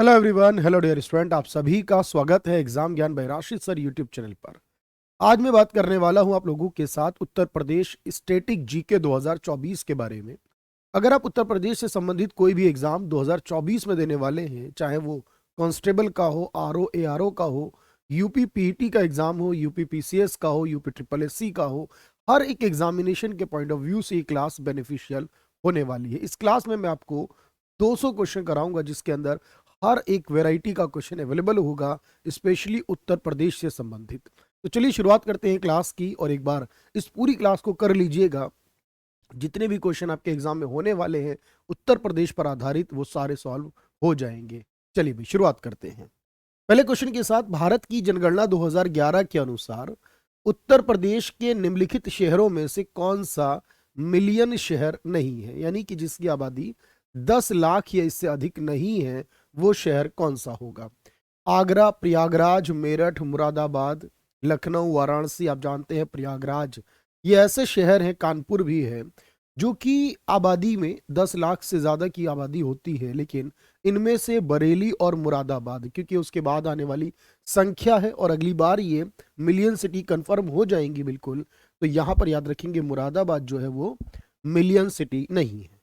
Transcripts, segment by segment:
Hello everyone, hello dear student, आप सभी का स्वागत है exam Gyan by Rashid sir YouTube channel पर। आज मैं बात करने वाला हूं आप लोगों के साथ उत्तर प्रदेश स्टैटिक जीके 2024 के बारे में। अगर आप उत्तर प्रदेश से संबंधित कोई भी एग्जाम 2024 में देने वाले हैं, चाहे वो कांस्टेबल का हो, आरओ एआरओ का हो, यूपी पीटी का एग्जाम हो, यूपी पीसीएस का हो, यूपी ट्रिपल एससी का हो, हर एक एग्जामिनेशन के पॉइंट ऑफ व्यू से ये क्लास बेनिफिशियल होने वाली है। इस क्लास में मैं आपको 200 क्वेश्चन कराऊंगा, जिसके अंदर हर एक वैरायटी का क्वेश्चन अवेलेबल होगा, स्पेशली उत्तर प्रदेश से संबंधित। तो चलिए शुरुआत करते हैं क्लास की, और एक बार इस पूरी क्लास को कर लीजिएगा। जितने भी क्वेश्चन आपके एग्जाम में होने वाले हैं उत्तर प्रदेश पर आधारित, वो सारे सॉल्व हो जाएंगे। चलिए भाई शुरुआत करते हैं पहले क्वेश्चन के साथ। भारत की जनगणना 2011 के अनुसार उत्तर प्रदेश के निम्नलिखित शहरों में से कौन सा मिलियन शहर नहीं है, यानी कि जिसकी आबादी 10 लाख या इससे अधिक नहीं है, वो शहर कौन सा होगा? आगरा, प्रयागराज, मेरठ, मुरादाबाद, लखनऊ, वाराणसी। आप जानते हैं प्रयागराज ये ऐसे शहर हैं, कानपुर भी है, जो कि आबादी में 10 लाख से ज्यादा की आबादी होती है, लेकिन इनमें से बरेली और मुरादाबाद, क्योंकि उसके बाद आने वाली संख्या है और अगली बार ये मिलियन सिटी कंफर्म हो जाएंगी बिल्कुल, तो यहां पर याद रखेंगे मुरादाबाद जो है वो मिलियन सिटी नहीं है।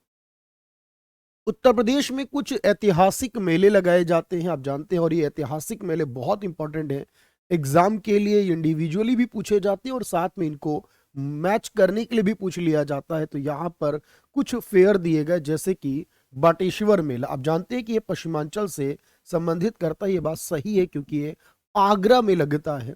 उत्तर प्रदेश में कुछ ऐतिहासिक मेले लगाए जाते हैं, आप जानते हैं, और ये ऐतिहासिक मेले बहुत इंपॉर्टेंट हैं एग्जाम के लिए। इंडिविजुअली भी पूछे जाते हैं और साथ में इनको मैच करने के लिए भी पूछ लिया जाता है। तो यहाँ पर कुछ फेयर दिए गए, जैसे कि बाटेश्वर मेला। आप जानते हैं कि ये पश्चिमांचल से संबंधित करता है, ये बात सही है क्योंकि ये आगरा में लगता है।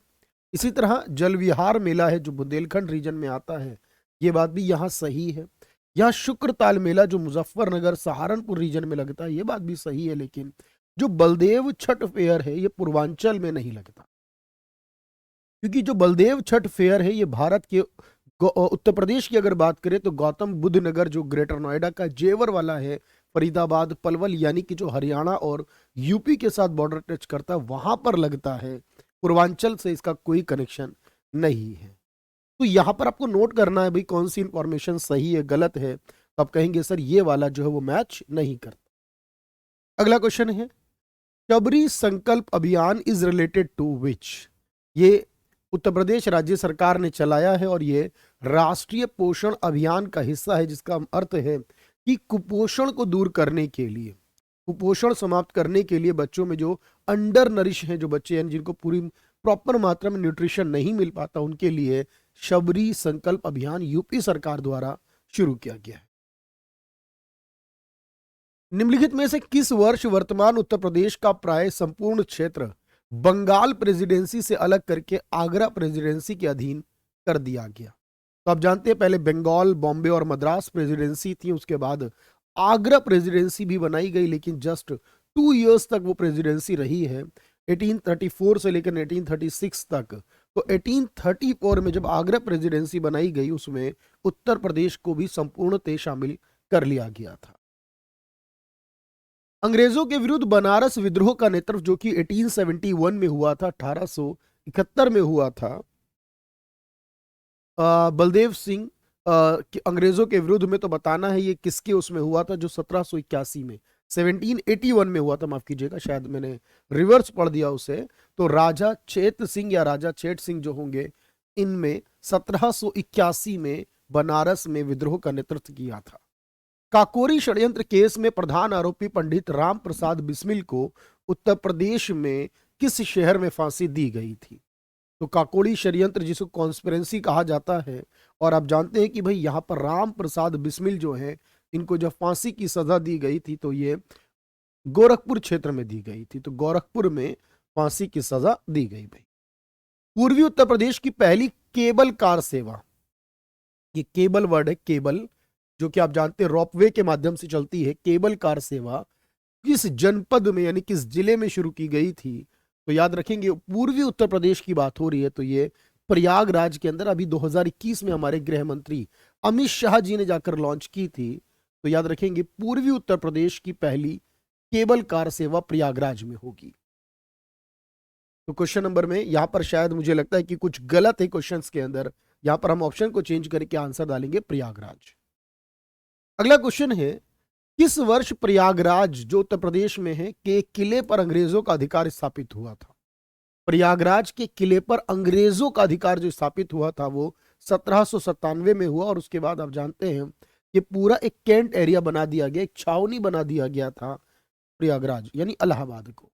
इसी तरह जल विहार मेला है जो बुंदेलखंड रीजन में आता है, ये बात भी यहाँ सही है। यहाँ शुक्र ताल मेला जो मुजफ्फरनगर सहारनपुर रीजन में लगता है, ये बात भी सही है, लेकिन जो बलदेव छठ फेयर है ये पूर्वांचल में नहीं लगता, क्योंकि जो बलदेव छठ फेयर है ये भारत के उत्तर प्रदेश की अगर बात करें तो गौतम बुद्ध नगर जो ग्रेटर नोएडा का जेवर वाला है, फरीदाबाद, पलवल, यानी कि जो हरियाणा और यूपी के साथ बॉर्डर टच करता है, वहां पर लगता है। पूर्वांचल से इसका कोई कनेक्शन नहीं है। तो यहां पर आपको नोट करना है भाई कौन सी इंफॉर्मेशन सही है गलत है, तो आप कहेंगे सर ये वाला जो है वो मैच नहीं करता। अगला क्वेश्चन है, शबरी संकल्प अभियान इज रिलेटेड टू विच? ये उत्तर प्रदेश राज्य सरकार ने चलाया है और ये राष्ट्रीय पोषण अभियान का हिस्सा है, जिसका अर्थ है कि कुपोषण को दूर करने के लिए, कुपोषण समाप्त करने के लिए, बच्चों में जो अंडर नरिश हैं, जो बच्चे हैं जिनको पूरी प्रॉपर मात्रा में न्यूट्रिशन नहीं मिल पाता, उनके लिए शबरी संकल्प अभियान यूपी सरकार द्वारा शुरू किया गया है। निम्नलिखित में से किस वर्ष वर्तमान उत्तर प्रदेश का प्राय संपूर्ण क्षेत्र बंगाल प्रेसिडेंसी से अलग करके आगरा प्रेसिडेंसी के अधीन कर दिया गया? तो आप जानते हैं पहले बंगाल, बॉम्बे और मद्रास प्रेसिडेंसी थी, उसके बाद आगरा प्रेसिडेंसी भी बनाई गई, लेकिन जस्ट 2 इयर्स तक वो प्रेसिडेंसी रही है, 1834 से लेकर 1836 तक। तो 1834 में जब आगरा प्रेसिडेंसी बनाई गई, उसमें उत्तर प्रदेश को भी संपूर्णतः शामिल कर लिया गया था। अंग्रेजों के विरुद्ध बनारस विद्रोह का नेतृत्व जो कि 1871 में हुआ था, 1871 में हुआ था, बलदेव सिंह अंग्रेजों के विरुद्ध में, तो बताना है ये किसके उसमें हुआ था, जो 1781 में, 1781 में हुआ था, माफ कीजिएगा शायद मैंने रिवर्स पढ़ दिया उसे। तो राजा चेत सिंह या राजा चेत सिंह जो होंगे, इनमें 1781 में बनारस में विद्रोह का नेतृत्व किया था। काकोरी षड्यंत्र केस में प्रधान आरोपी पंडित राम प्रसाद बिस्मिल को उत्तर प्रदेश में किस शहर में फांसी दी गई थी? तो काकोरी षड्यंत्र जिसको कॉन्स्पिरेंसी कहा जाता है, और आप जानते हैं कि भाई यहाँ पर राम प्रसाद बिस्मिल जो है, इनको जब फांसी की सजा दी गई थी तो ये गोरखपुर क्षेत्र में दी गई थी, तो गोरखपुर में फांसी की सजा दी गई भाई। पूर्वी उत्तर प्रदेश की पहली केबल कार सेवा, ये केबल वर्ड है, केबल जो कि आप जानते हैं रोपवे के माध्यम से चलती है, केबल कार सेवा किस जनपद में यानी किस जिले में शुरू की गई थी? तो याद रखेंगे पूर्वी उत्तर प्रदेश की बात हो रही है, तो ये प्रयागराज के अंदर अभी 2021 में हमारे गृह मंत्री अमित शाह जी ने जाकर लॉन्च की थी। तो याद रखेंगे पूर्वी उत्तर प्रदेश की पहली केबल कार सेवा प्रयागराज में होगी। तो क्वेश्चन नंबर में यहां पर शायद मुझे लगता है कि कुछ गलत है क्वेश्चंस के अंदर, यहां पर हम ऑप्शन को चेंज करके आंसर डालेंगे प्रयागराज। अगला क्वेश्चन है, किस वर्ष प्रयागराज जो उत्तर प्रदेश में है के एक किले पर अंग्रेजों का अधिकार स्थापित हुआ था? प्रयागराज के किले पर अंग्रेजों का अधिकार जो स्थापित हुआ था वो 1797 में हुआ, और उसके बाद आप जानते हैं कि पूरा एक कैंट एरिया बना दिया गया, एक छावनी बना दिया गया था प्रयागराज यानी इलाहाबाद को।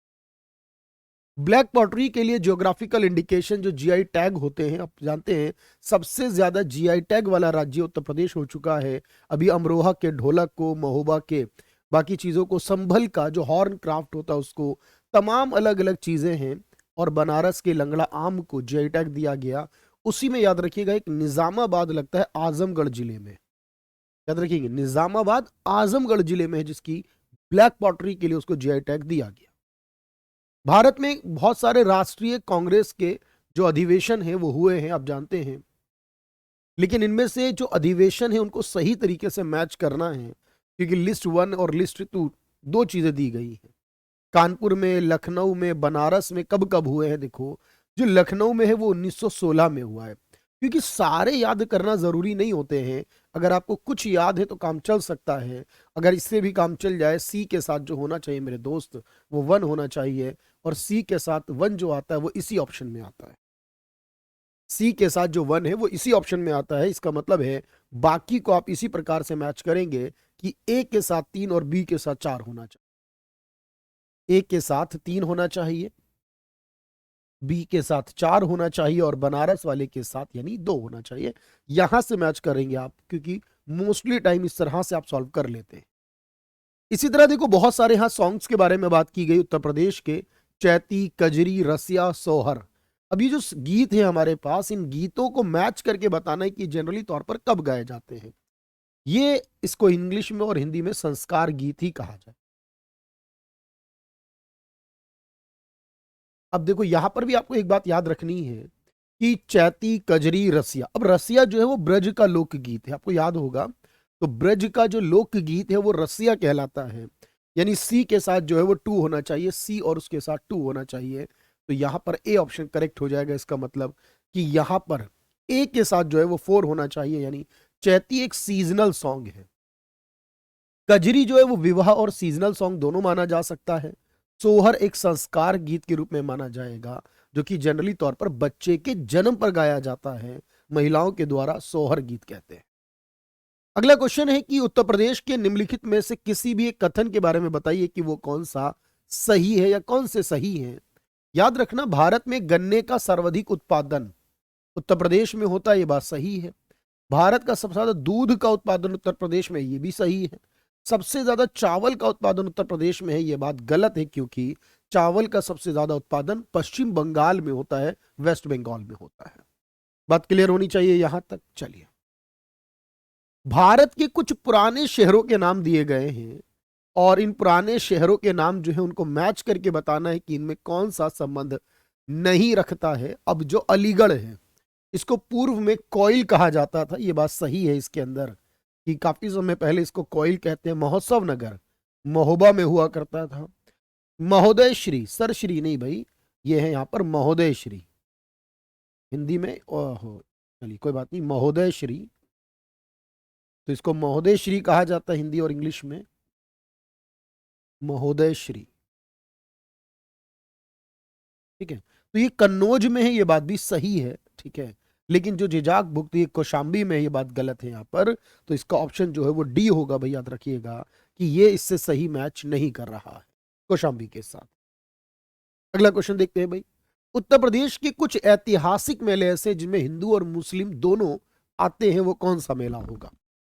ब्लैक पॉटरी के लिए ज्योग्राफिकल इंडिकेशन जो जीआई टैग होते हैं, आप जानते हैं सबसे ज्यादा जीआई टैग वाला राज्य उत्तर प्रदेश हो चुका है। अभी अमरोहा के ढोलक को, महोबा के बाकी चीजों को, संभल का जो हॉर्न क्राफ्ट होता है उसको, तमाम अलग अलग चीजें हैं, और बनारस के लंगड़ा आम को जीआई टैग दिया गया। उसी में याद रखिएगा एक निजामाबाद लगता है आजमगढ़ जिले में, याद रखिएगा निजामाबाद आजमगढ़ जिले में है जिसकी ब्लैक पॉटरी के लिए उसको जीआई टैग दिया गया। भारत में बहुत सारे राष्ट्रीय कांग्रेस के जो अधिवेशन हैं वो हुए हैं, आप जानते हैं, लेकिन इनमें से जो अधिवेशन है उनको सही तरीके से मैच करना है, क्योंकि लिस्ट 1 और लिस्ट 2 दो चीजें दी गई हैं। कानपुर में, लखनऊ में, बनारस में कब कब हुए हैं? देखो, जो लखनऊ में है वो 1916 में हुआ है। क्योंकि सारे याद करना जरूरी नहीं होते हैं, अगर आपको कुछ याद है तो काम चल सकता है। अगर इससे भी काम चल जाए, सी के साथ जो होना चाहिए मेरे दोस्त वो 1 होना चाहिए, और सी के साथ 1 जो आता है वो इसी ऑप्शन में आता है। सी के साथ जो 1 है वो इसी ऑप्शन में आता है। इसका मतलब है बाकी को आप इसी प्रकार से मैच करेंगे कि ए के साथ 3 और बी के साथ 4 होना चाहिए, ए के साथ 3 होना चाहिए, बी के साथ 4 होना चाहिए, और बनारस वाले के साथ यानी 2 होना चाहिए। यहां से मैच करेंगे आप, क्योंकि मोस्टली टाइम इस तरह से आप सॉल्व कर लेते हैं। इसी तरह देखो बहुत सारे यहां सॉन्ग्स के बारे में बात की गई उत्तर प्रदेश के, चैती, कजरी, रसिया, सोहर। अब ये जो गीत है हमारे पास, इन गीतों को मैच करके बताना है कि जनरली तौर पर कब गाए जाते हैं। ये इसको इंग्लिश में और हिंदी में संस्कार गीत ही कहा जाए। अब देखो यहां पर भी आपको एक बात याद रखनी है कि चैती, कजरी, रसिया, अब रसिया जो है वो ब्रज का लोकगीत है, आपको याद होगा। तो ब्रज का जो लोकगीत है वो रसिया कहलाता है। यानी सी के साथ जो है वो 2 होना चाहिए, सी और उसके साथ 2 होना चाहिए। तो यहां पर ए ऑप्शन करेक्ट हो जाएगा। इसका मतलब कि यहां पर ए के साथ जो है वो 4 होना चाहिए, यानी चैती एक सीजनल सॉन्ग है। कजरी जो है वो विवाह और सीजनल सॉन्ग दोनों माना जा सकता है। सोहर एक संस्कार गीत के रूप में माना जाएगा, जो कि जनरली तौर पर बच्चे के जन्म पर गाया जाता है, महिलाओं के द्वारा सोहर गीत कहते हैं। अगला क्वेश्चन है कि उत्तर प्रदेश के निम्नलिखित में से किसी भी एक कथन के बारे में बताइए कि वो कौन सा सही है या कौन से सही है। याद रखना, भारत में गन्ने का सर्वाधिक उत्पादन उत्तर प्रदेश में होता है, ये बात सही है। भारत का सबसे ज्यादा दूध का उत्पादन उत्तर प्रदेश में, ये भी सही है। सबसे ज्यादा चावल का उत्पादन उत्तर प्रदेश में है, ये बात गलत है, क्योंकि चावल का सबसे ज्यादा उत्पादन पश्चिम बंगाल में होता है, वेस्ट बंगाल में होता है। बात क्लियर होनी चाहिए यहां तक। चलिए, भारत के कुछ पुराने शहरों के नाम दिए गए हैं, और इन पुराने शहरों के नाम जो है उनको मैच करके बताना है कि इनमें कौन सा संबंध नहीं रखता है। अब जो अलीगढ़ है, इसको पूर्व में कोयल कहा जाता था, ये बात सही है इसके अंदर, कि काफी समय पहले इसको कोयल कहते हैं। महोत्सव नगर महोबा में हुआ करता था। महोदय श्री, सर श्री नहीं भाई, ये है यहाँ पर महोदय श्री, हिंदी में ओहो, चलिए कोई बात नहीं, महोदय श्री, तो इसको महोदय श्री कहा जाता है हिंदी और इंग्लिश में, महोदय श्री। ठीक है, तो ये कन्नौज में है, ये बात भी सही है, ठीक है। लेकिन जो जिजाक भुगती कौशाम्बी में, ये बात गलत है यहाँ पर। तो इसका ऑप्शन जो है वो डी होगा भाई, याद रखिएगा कि ये इससे सही मैच नहीं कर रहा है कौशाम्बी के साथ। अगला क्वेश्चन देखते हैं भाई, उत्तर प्रदेश के कुछ ऐतिहासिक मेले ऐसे जिनमें हिंदू और मुस्लिम दोनों आते हैं, वो कौन सा मेला होगा?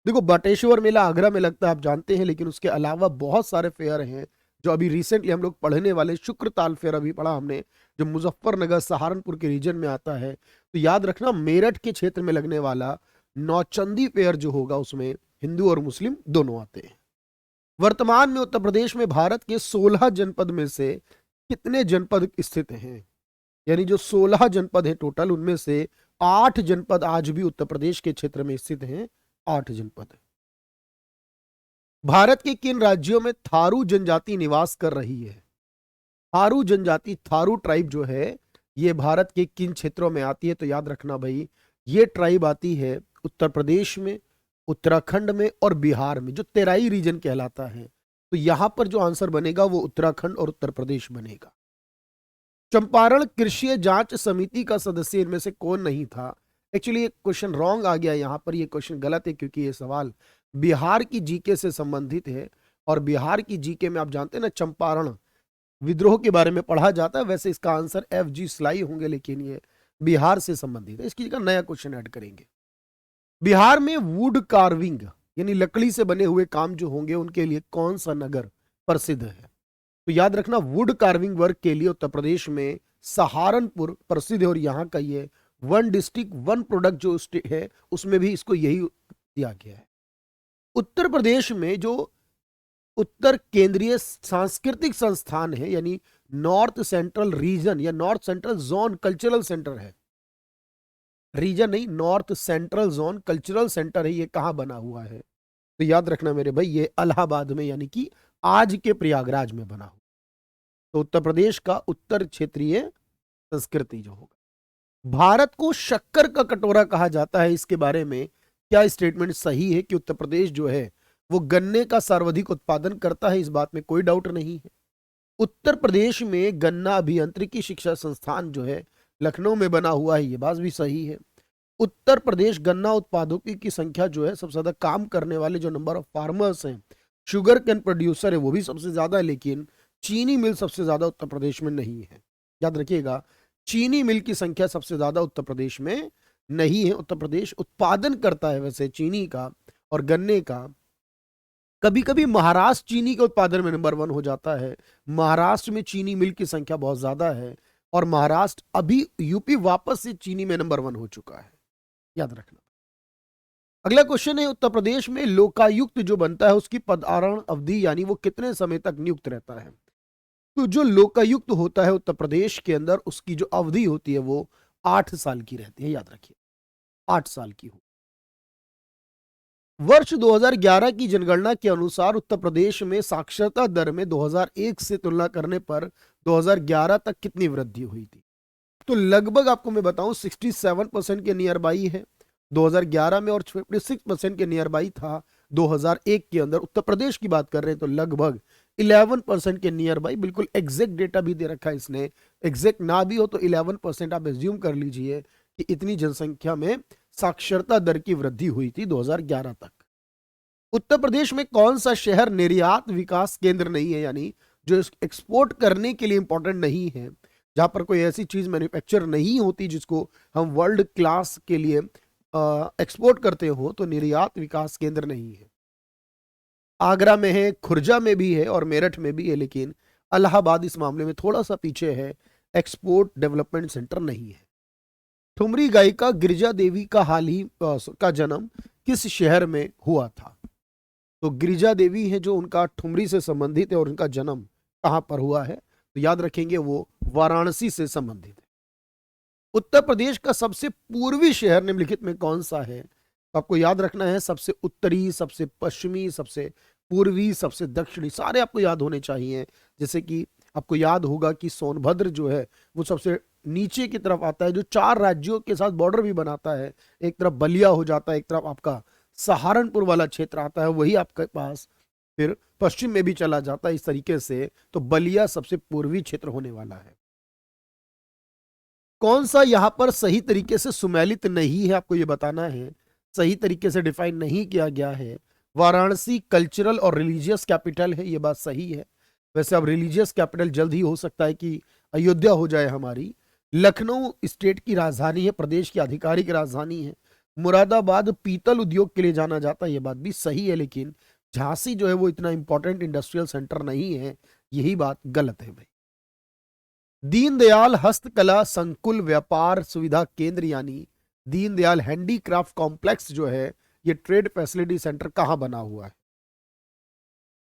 देखो, बटेश्वर मेला आगरा में लगता है, आप जानते हैं, लेकिन उसके अलावा बहुत सारे फेयर हैं जो अभी रिसेंटली हम लोग पढ़ने वाले। शुक्रताल फेयर अभी पढ़ा हमने, जो मुजफ्फरनगर सहारनपुर के रीजन में आता है। तो याद रखना, मेरठ के क्षेत्र में लगने वाला नौचंदी फेयर जो होगा उसमें हिंदू और मुस्लिम दोनों आते हैं। वर्तमान में उत्तर प्रदेश में भारत के 16 जनपद में से कितने जनपद स्थित हैं? यानी जो 16 जनपद है टोटल, उनमें से 8 जनपद आज भी उत्तर प्रदेश के क्षेत्र में स्थित हैं, 8 जनपद। भारत के किन राज्यों में थारू जनजाति निवास कर रही है? थारू जनजाति, थारू ट्राइब जो है, ये भारत के किन क्षेत्रों में आती है? तो याद रखना भाई, ये ट्राइब आती है उत्तर प्रदेश में, उत्तराखंड में और बिहार में, जो तेराई रीजन कहलाता है। तो यहां पर जो आंसर बनेगा वो उत्तराखंड और उत्तर प्रदेश बनेगा। चंपारण कृषि जांच समिति का सदस्य इनमें से कौन नहीं था? एक्चुअली ये क्वेश्चन रॉन्ग आ गया यहां पर, ये क्वेश्चन गलत है क्योंकि ये सवाल बिहार की जीके से संबंधित है। और बिहार की जीके में आप जानते हैं ना, चंपारण विद्रोह के बारे में पढ़ा जाता है। वैसे इसका आंसर FG स्लाई होंगे, लेकिन ये बिहार से संबंधित है। इसकी जगह नया क्वेश्चन ऐड करेंगे। बिहार में वुड कार्विंग यानी लकड़ी से बने हुए काम जो होंगे उनके लिए कौन सा नगर प्रसिद्ध है? तो याद रखना, वुड कार्विंग वर्क के लिए उत्तर प्रदेश में सहारनपुर प्रसिद्ध है। और यहाँ का ये वन डिस्ट्रिक्ट वन प्रोडक्ट जो है उसमें भी इसको यही दिया गया है। उत्तर प्रदेश में जो उत्तर केंद्रीय सांस्कृतिक संस्थान है यानी नॉर्थ सेंट्रल रीजन या north central zone cultural centre है, रीजन नहीं, north central zone cultural centre है, ये कहां बना हुआ है? तो याद रखना मेरे भाई, ये इलाहाबाद में यानी कि आज के प्रयागराज में बना हुआ। तो उत्तर प्रदेश का उत्तर क्षेत्रीय संस्कृति जो होगा। भारत को शक्कर का कटोरा कहा जाता है, इसके बारे में क्या स्टेटमेंट सही है कि उत्तर प्रदेश जो है वो गन्ने का सर्वाधिक उत्पादन करता है? इस बात में कोई डाउट नहीं है। उत्तर प्रदेश में गन्ना अभियांत्रिकी शिक्षा संस्थान जो है लखनऊ में बना हुआ है, ये बात भी सही है। उत्तर प्रदेश गन्ना उत्पादकों की संख्या जो है सबसे ज्यादा काम करने वाले जो नंबर ऑफ फार्मर्स हैं, शुगर कैन प्रोड्यूसर है, वो भी सबसे ज्यादा है। लेकिन चीनी मिल सबसे ज्यादा उत्तर प्रदेश में नहीं है। याद रखिएगा, चीनी मिल की संख्या सबसे ज्यादा उत्तर प्रदेश में नहीं है। उत्तर प्रदेश उत्पादन करता है वैसे चीनी का और गन्ने का। कभी कभी महाराष्ट्र चीनी के उत्पादन में नंबर 1 हो जाता है। महाराष्ट्र में चीनी मिल की संख्या बहुत ज्यादा है और महाराष्ट्र अभी यूपी वापस से चीनी में नंबर 1 हो चुका है, याद रखना। अगला क्वेश्चन है, उत्तर प्रदेश में लोकायुक्त जो बनता है उसकी पदारण अवधि यानी वो कितने समय तक नियुक्त रहता है? तो जो लोकायुक्त होता है उत्तर प्रदेश के अंदर, उसकी जो अवधि होती है वो 8 साल की रहती है, याद रखिए 8 साल की हो। वर्ष 2011 की जनगणना के अनुसार उत्तर प्रदेश में साक्षरता दर में 2001 से तुलना करने पर 2011 तक कितनी वृद्धि हुई थी? तो लगभग आपको मैं बताऊं 67% के नियर बाई है 2011 में और 56% के नियर बाई था 2001 के अंदर। उत्तर प्रदेश की बात कर रहे हैं तो लगभग 11% के नियर बाई। बिल्कुल एग्जैक्ट डेटा भी दे रखा है इसने, एग्जैक्ट ना भी हो तो 11% आप एज्यूम कर लीजिए कि इतनी जनसंख्या में साक्षरता दर की वृद्धि हुई थी 2011 तक। उत्तर प्रदेश में कौन सा शहर निर्यात विकास केंद्र नहीं है, यानी जो एक्सपोर्ट करने के लिए इंपॉर्टेंट नहीं है, जहां पर कोई ऐसी चीज मैन्युफैक्चर नहीं होती जिसको हम वर्ल्ड क्लास के लिए एक्सपोर्ट करते हो, तो निर्यात विकास केंद्र नहीं है। आगरा में है, खुर्जा में भी है और मेरठ में भी है, लेकिन इलाहाबाद इस मामले में थोड़ा सा पीछे है, एक्सपोर्ट डेवलपमेंट सेंटर नहीं है। ठुमरी गायिका गिरिजा देवी का हाल ही का जन्म किस शहर में हुआ था? तो गिरिजा देवी है जो उनका ठुमरी से संबंधित है और उनका जन्म कहां पर हुआ है? तो याद रखेंगे वो वाराणसी से संबंधित है। उत्तर प्रदेश का सबसे पूर्वी शहर निम्नलिखित में कौन सा है? तो आपको याद रखना है, सबसे उत्तरी, सबसे पश्चिमी, सबसे पूर्वी, सबसे दक्षिणी, सारे आपको याद होने चाहिए। जैसे कि आपको याद होगा कि सोनभद्र जो है वो सबसे नीचे की तरफ आता है, जो 4 राज्यों के साथ बॉर्डर भी बनाता है। एक तरफ बलिया हो जाता है, एक तरफ आपका सहारनपुर वाला क्षेत्र आता है, वही आपके पास फिर पश्चिम में भी चला जाता है इस तरीके से। तो बलिया सबसे पूर्वी क्षेत्र होने वाला है। कौन सा यहां पर सही तरीके से सुमेलित नहीं है, आपको यह बताना है, सही तरीके से डिफाइन नहीं किया गया है। वाराणसी कल्चरल और रिलीजियस कैपिटल है, यह बात सही है। वैसे अब रिलीजियस कैपिटल जल्द ही हो सकता है कि अयोध्या हो जाए हमारी। लखनऊ स्टेट की राजधानी है, प्रदेश की आधिकारिक राजधानी है। मुरादाबाद पीतल उद्योग के लिए जाना जाता है, यह बात भी सही है, लेकिन झांसी जो है वो इतना इंपॉर्टेंट इंडस्ट्रियल सेंटर नहीं है, यही बात गलत है भाई। दीनदयाल हस्तकला संकुल व्यापार सुविधा केंद्र यानी दीनदयाल हैंडीक्राफ्ट कॉम्प्लेक्स जो है, ये ट्रेड फैसिलिटी सेंटर कहां बना हुआ है?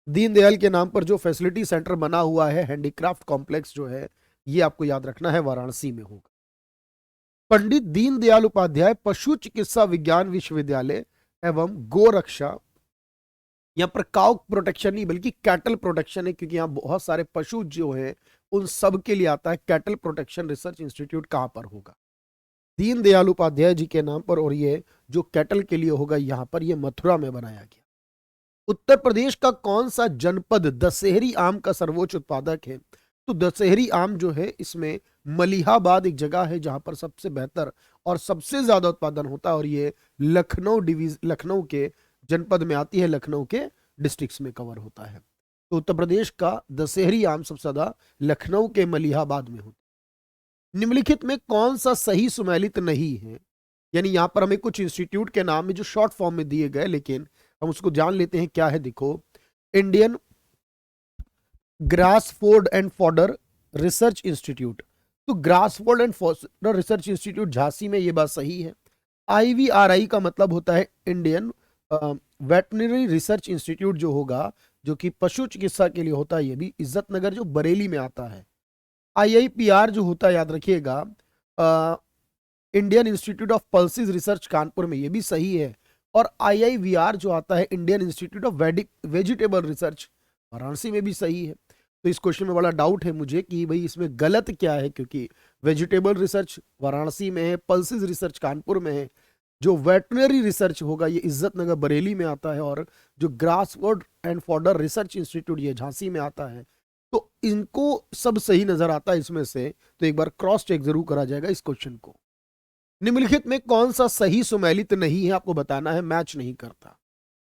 दीनदयाल के नाम पर जो फैसिलिटी सेंटर बना हुआ है, हैंडीक्राफ्ट कॉम्प्लेक्स जो है, ये आपको याद रखना है, वाराणसी में होगा। पंडित दीनदयाल उपाध्याय पशु चिकित्सा विज्ञान विश्वविद्यालय एवं गोरक्षा, यहाँ पर काउ प्रोटेक्शन नहीं बल्कि कैटल प्रोटेक्शन है, क्योंकि यहाँ बहुत सारे पशु जो हैं उन सब के लिए आता है। कैटल प्रोटेक्शन रिसर्च इंस्टीट्यूट कहां पर होगा? दीनदयाल उपाध्याय जी के नाम पर, और ये जो कैटल के लिए होगा यहां पर, ये मथुरा में बनाया गया। उत्तर प्रदेश का कौन सा जनपद दशहरी आम का सर्वोच्च उत्पादक है? तो दशहरी आम जो है इसमें मलिहाबाद एक जगह है जहां पर सबसे बेहतर और सबसे ज्यादा उत्पादन होता है, और ये लखनऊ के जनपद में आती है, लखनऊ के डिस्ट्रिक्ट्स में कवर होता है। तो उत्तर प्रदेश का दशहरी आम सबसे ज्यादा लखनऊ के मलिहाबाद में होता है। निम्नलिखित में कौन सा सही सुमेलित नहीं है? यानी यहां पर हमें कुछ इंस्टीट्यूट के नाम में जो शॉर्ट फॉर्म में दिए गए, लेकिन हम उसको जान लेते हैं क्या है। देखो, Indian grassland and fodder research institute, तो grassland and fodder research institute Jhansi में, ये बात सही है। IVRI का मतलब होता है इंडियन वेटनरी रिसर्च इंस्टीट्यूट जो होगा, जो कि पशु चिकित्सा के लिए होता है, ये भी इज्जतनगर जो बरेली में आता है। IIPR जो होता है, याद रखिएगा, Indian institute of pulses research Kanpur में, ये भी सही है। और IIVR जो आता है Indian institute of vegetable research Varanasi में, भी सही है। तो इस क्वेश्चन में बड़ा डाउट है मुझे कि भाई इसमें गलत क्या है, क्योंकि वेजिटेबल रिसर्च वाराणसी में है, पल्सिस रिसर्च कानपुर में है, जो वेटनरी रिसर्च होगा ये इज्जतनगर बरेली में आता है, और जो ग्रासफोर्ड एंड फॉडर रिसर्च इंस्टीट्यूट ये झांसी में आता है। तो इनको सब सही नजर आता है इसमें से, तो एक बार क्रॉस चेक जरूर करा जाएगा इस क्वेश्चन को। निम्नलिखित में कौन सा सही सुमेलित नहीं है, आपको बताना है, मैच नहीं करता।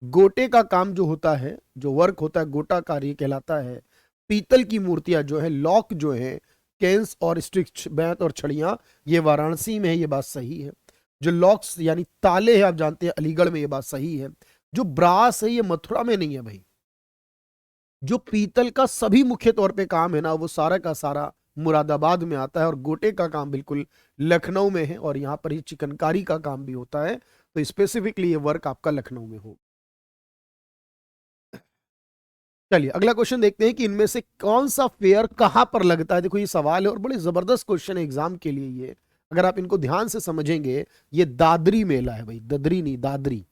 गोटे का काम जो होता है, जो वर्क होता है, गोटा कार्य कहलाता है। पीतल की मूर्तियां जो है, लॉक जो है, केंस और स्टिक्स, बैंत और छड़ियां, ये वाराणसी में है, ये बात सही है। जो लॉक्स यानी ताले हैं, आप जानते हैं, अलीगढ़ में, ये बात सही है। जो ब्रास है, ये मथुरा में नहीं है भाई। जो पीतल का सभी मुख्य तौर पे काम है ना, वो सारा का सारा मुरादाबाद में आता है, और गोटे का काम बिल्कुल लखनऊ में है, और यहां पर ही चिकनकारी का काम भी होता है। तो स्पेसिफिकली ये वर्क आपका लखनऊ में हो। चलिए अगला क्वेश्चन देखते हैं कि इनमें से कौन सा फेयर कहां पर लगता है। देखो ये सवाल है और बड़े जबरदस्त क्वेश्चन है एग्जाम के लिए ये, अगर आप इनको ध्यान से समझेंगे। ये दादरी मेला है भाई, ददरी नहीं, दादरी।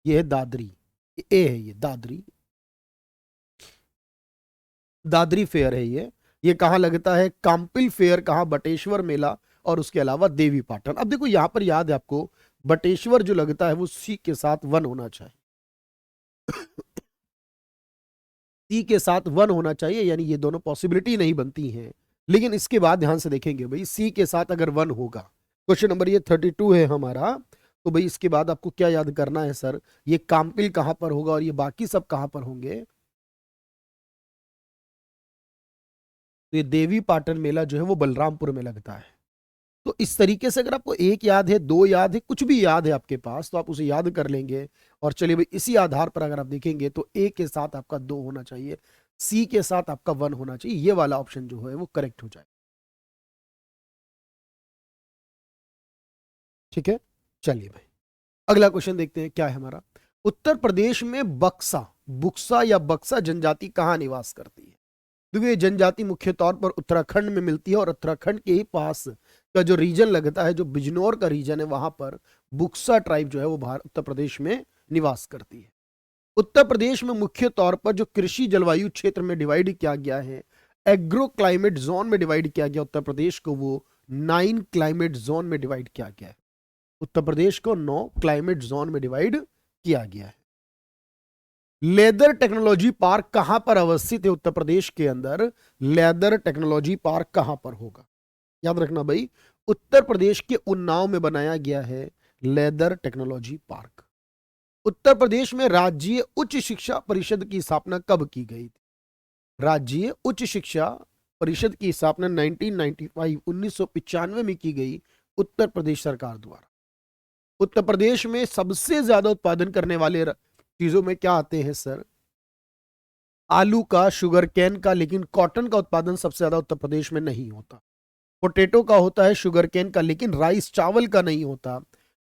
ये है दादरी, ए है ये दादरी, दादरी फेयर है ये कहां लगता है? काम्पिल फेयर कहां? बटेश्वर मेला, और उसके अलावा देवी पाटन। अब देखो यहां पर याद है आपको, बटेश्वर जो लगता है वो सी के साथ वन होना चाहिए। सी के साथ वन होना चाहिए, यानी ये दोनों पॉसिबिलिटी नहीं बनती हैं। लेकिन इसके बाद ध्यान से देखेंगे भाई, सी के साथ अगर वन होगा, क्वेश्चन नंबर ये 32 है हमारा, तो भाई इसके बाद आपको क्या याद करना है सर? ये काम्पिल कहां पर होगा और ये बाकी सब कहां पर होंगे? तो ये देवी पाटन मेला जो है वो बलरामपुर में लगता है। तो इस तरीके से अगर आपको एक याद है, दो याद है, कुछ भी याद है आपके पास, तो आप उसे याद कर लेंगे। और चलिए भाई, इसी आधार पर अगर आप देखेंगे तो ए के साथ आपका 2 होना चाहिए, सी के साथ आपका 1 होना चाहिए। ये वाला ऑप्शन जो है वो करेक्ट हो जाए। ठीक है, चलिए भाई अगला क्वेश्चन देखते हैं क्या है हमारा। उत्तर प्रदेश में बक्सा, बुक्सा या बक्सा जनजाति कहां निवास करती है? देखो ये जनजाति मुख्य तौर पर उत्तराखंड में मिलती है, और उत्तराखंड के ही पास का जो रीजन लगता है, जो बिजनौर का रीजन है, वहां पर बुक्सा ट्राइब जो है वो उत्तर प्रदेश में निवास करती है। उत्तर प्रदेश में मुख्य तौर पर जो कृषि जलवायु क्षेत्र में डिवाइड किया गया है, एग्रो क्लाइमेट जोन में डिवाइड किया गया उत्तर प्रदेश को, वो 9 क्लाइमेट जोन में डिवाइड किया गया है। उत्तर प्रदेश को 9 क्लाइमेट जोन में डिवाइड किया गया है। लेदर टेक्नोलॉजी पार्क कहां पर अवस्थित है उत्तर प्रदेश के अंदर? लेदर टेक्नोलॉजी पार्क कहां पर होगा? याद रखना भाई, उत्तर प्रदेश के उन्नाव में बनाया गया है leather technology park. Uttar Pradesh में राज्य उच्च शिक्षा परिषद की स्थापना कब की गई थी? राज्य उच्च शिक्षा परिषद की स्थापना 1995 में की गई उत्तर प्रदेश सरकार द्वारा। उत्तर प्रदेश में सबसे ज्यादा उत्पादन करने वाले चीजों में क्या आते हैं सर? आलू का, शुगर कैन का, लेकिन कॉटन का उत्पादन सबसे ज्यादा उत्तर प्रदेश में नहीं होता। पोटैटो का होता है, शुगर कैन का, लेकिन राइस चावल का नहीं होता।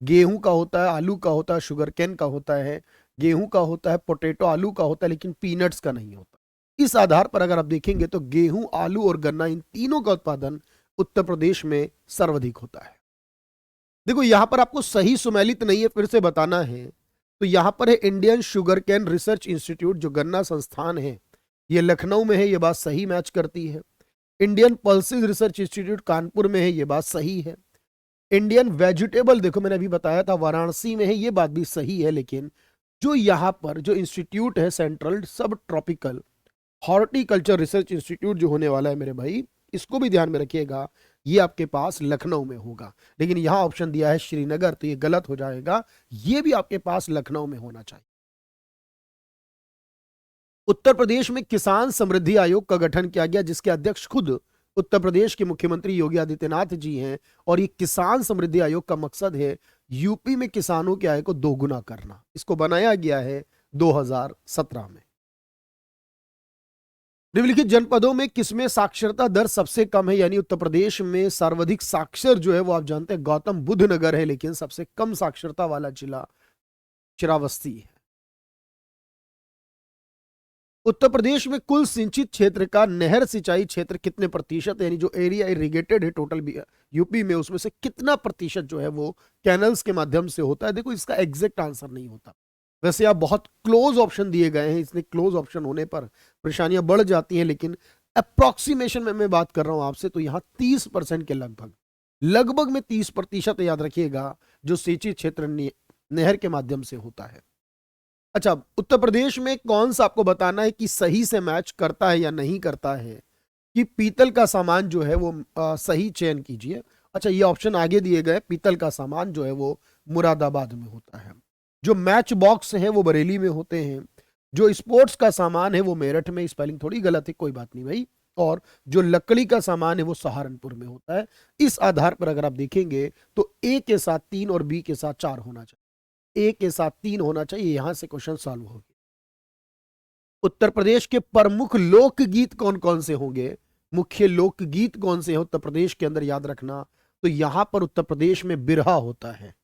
गेहूं का होता है, आलू का होता है, शुगर कैन का होता है, गेहूं का होता है, पोटैटो आलू का होता है, लेकिन पीनट्स का नहीं होता। इस आधार पर अगर आप देखेंगे तो गेहूं, आलू और गन्ना, इन तीनों का उत्पादन उत्तर प्रदेश में सर्वाधिक होता है। देखो यहां पर आपको सही सुमेलित नहीं है, फिर से बताना है। तो यहां पर है Indian sugar cane research institute, जो गन्ना संस्थान है, ये लखनऊ में है, ये बात सही मैच करती है। Indian pulses research institute Kanpur में है, ये बात सही है। इंडियन वेजिटेबल, देखो मैंने अभी बताया था वाराणसी में है, ये बात भी सही है, लेकिन जो यहाँ पर जो इंस्टीट्यूट है सेंट्रल सब ट्रॉपिकल हॉर्टिकल्चर रिसर्च इंस्टीट्यूट जो होने वाला है मेरे भाई, इसको भी ध्यान में रखिएगा, ये आपके पास लखनऊ में होगा। लेकिन यहां ऑप्शन दिया है श्रीनगर, तो ये गलत हो जाएगा, ये भी आपके पास लखनऊ में होना चाहिए। उत्तर प्रदेश में किसान समृद्धि आयोग का गठन किया गया, जिसके अध्यक्ष खुद उत्तर प्रदेश के मुख्यमंत्री योगी आदित्यनाथ जी हैं। और ये किसान समृद्धि आयोग का मकसद है यूपी में किसानों की आय को दोगुना करना। इसको बनाया गया है 2017 में। निम्नलिखित जनपदों में किसमें साक्षरता दर सबसे कम है, यानी उत्तर प्रदेश में सर्वाधिक साक्षर जो है वो आप जानते हैं गौतम बुद्ध नगर है, लेकिन सबसे कम साक्षरता वाला जिला श्रावस्ती है। उत्तर प्रदेश में कुल सिंचित क्षेत्र का नहर सिंचाई क्षेत्र कितने प्रतिशत, यानी जो एरिया इरिगेटेड है टोटल यूपी में, उसमें से कितना प्रतिशत जो है वो कैनल्स के माध्यम से होता है। देखो इसका एग्जैक्ट आंसर नहीं होता, वैसे आप बहुत क्लोज ऑप्शन दिए गए हैं, इसलिए क्लोज ऑप्शन होने पर परेशानियां बढ़ जाती हैं, लेकिन अप्रोक्सीमेशन में मैं बात कर रहा हूं आपसे, तो यहां 30% के लगभग लगभग में 30% याद रखिएगा जो सिंचित क्षेत्र नहर के माध्यम से होता है। अच्छा, उत्तर प्रदेश में कौन सा आपको बताना है कि सही से मैच करता है या नहीं करता है, कि पीतल का सामान जो है वो सही चयन कीजिए। अच्छा, ये ऑप्शन आगे दिए गए, पीतल का सामान जो है वो मुरादाबाद में होता है, जो मैच बॉक्स हैं वो बरेली में होते हैं, जो स्पोर्ट्स का सामान है वो मेरठ में, स्पेलिंग थोड़ी गलत है, कोई बात नहीं भाई, और जो लकड़ी का सामान है वो सहारनपुर में होता है। इस आधार पर अगर आप देखेंगे तो ए के साथ 3 और बी के साथ 4 होना चाहिए, ए के साथ 3 होना चाहिए, यहां से क्वेश्चन सॉल्व हो गया। उत्तर प्रदेश के प्रमुख लोकगीत कौन कौन से होंगे, मुख्य लोकगीत कौन से हैं उत्तर प्रदेश के अंदर, याद रखना। तो यहां पर उत्तर प्रदेश में बिरहा होता है,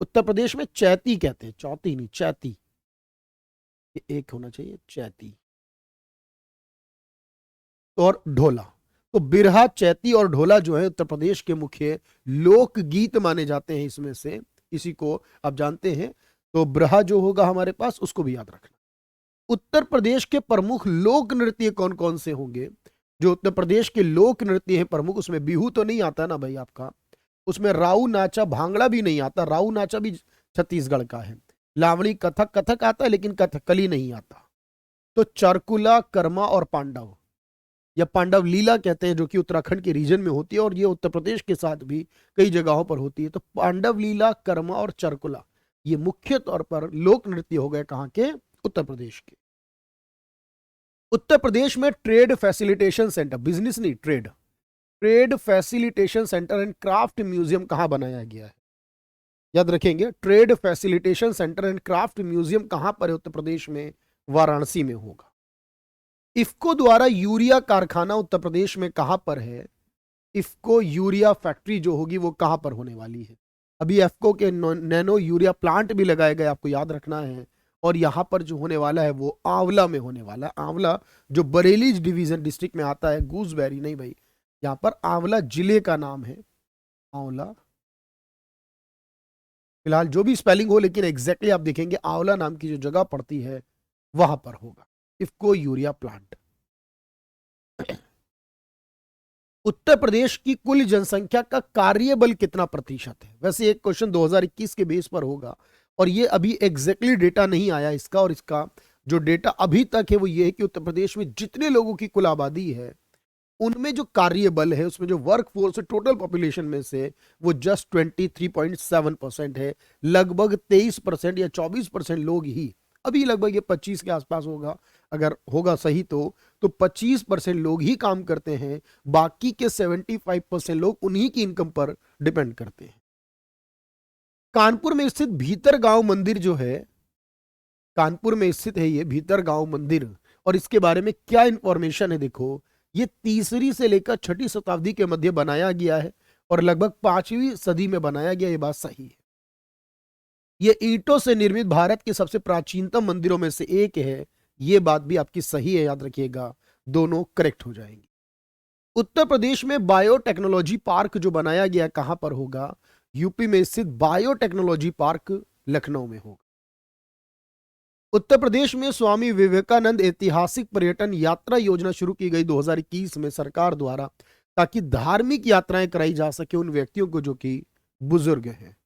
उत्तर प्रदेश में चैती कहते हैं, चौथी नहीं चैती, ये एक होना चाहिए चैती, और ढोला। तो बिरहा, चैती और ढोला जो है उत्तर प्रदेश के मुख्य लोकगीत माने जाते हैं, इसमें से इसी को आप जानते हैं। तो बिरहा जो होगा हमारे पास, उसको भी याद रखना। उत्तर प्रदेश के प्रमुख लोक नृत्य कौन कौन से होंगे, जो उत्तर प्रदेश के लोक नृत्य हैं प्रमुख, उसमें बिहू तो नहीं आता ना भाई आपका, उसमें राऊ नाचा भांगड़ा भी नहीं आता, राऊ नाचा भी छत्तीसगढ़ का है, लावणी कथक, कथक आता है लेकिन कथकली नहीं आता। तो चरकुला, कर्मा और पांडव, या पांडव लीला कहते हैं, जो कि उत्तराखंड के रीजन में होती है, और ये उत्तर प्रदेश के साथ भी कई जगहों पर होती है। तो पांडव लीला, कर्मा और चरकुला, ये मुख्य तौर पर लोक नृत्य हो गए कहां के, उत्तर प्रदेश के। उत्तर प्रदेश में ट्रेड फैसिलिटेशन सेंटर, बिजनेस नहीं trade, trade facilitation centre and craft museum कहां बनाया गया है, याद रखेंगे। Trade facilitation centre and craft museum कहां पर है उत्तर प्रदेश में, वाराणसी में होगा। इफ्को द्वारा यूरिया कारखाना उत्तर प्रदेश में कहां पर है, इफ्को यूरिया फैक्ट्री जो होगी वो कहां पर होने वाली है। अभी इफ्को के नैनो यूरिया प्लांट भी लगाए गए, आपको याद रखना है। और यहां पर जो होने वाला है वो आंवला में होने वाला है, आंवला जो बरेली डिवीजन डिस्ट्रिक्ट में आता है, गूसबेरी नहीं भाई, यहां पर आंवला जिले का नाम है आंवला। फिलहाल जो भी स्पेलिंग हो, लेकिन एग्जैक्टली आप देखेंगे आंवला नाम की जो जगह पड़ती है वहां पर होगा इफ्को यूरिया प्लांट। उत्तर प्रदेश की कुल जनसंख्या का कार्यबल कितना प्रतिशत है, वैसे एक क्वेश्चन 2021 के बेस पर होगा, और ये अभी एग्जैक्टली डेटा नहीं आया इसका, और इसका जो डेटा अभी तक है वो ये है कि उत्तर प्रदेश में जितने लोगों की कुल आबादी है उनमें जो कार्यबल है, उसमें जो वर्क फोर्स है टोटल पॉपुलेशन में से, वो जस्ट 23.7% है। लगभग 23% या 24% लोग ही, अभी लगभग ये 25 के आसपास होगा अगर होगा सही तो 25% लोग ही काम करते हैं, बाकी के 75% लोग उन्हीं की इनकम पर डिपेंड करते हैं। कानपुर में स्थित भीतरगांव मंदिर जो है, कानपुर में स्थित है ये भीतरगांव मंदिर, और इसके बारे में क्या इंफॉर्मेशन है, देखो ये 3री से लेकर 6ठी शताब्दी के मध्य बनाया गया है, और लगभग 5वीं सदी में बनाया गया, ये बात सही है। ये ईंटों से निर्मित भारत के सबसे प्राचीनतम मंदिरों में से एक है, ये बात भी आपकी सही है, याद रखिएगा, दोनों करेक्ट हो जाएंगे। उत्तर प्रदेश में बायोटेक्नोलॉजी पार्क जो बनाया गया कहां पर होगा, यूपी में स्थित बायोटेक्नोलॉजी पार्क लखनऊ में होगा। उत्तर प्रदेश में स्वामी विवेकानंद ऐतिहासिक पर्यटन यात्रा योजना शुरू की गई 2021 में सरकार द्वारा, ताकि धार्मिक यात्राएं कराई जा सके उन व्यक्तियों को जो कि बुजुर्ग हैं।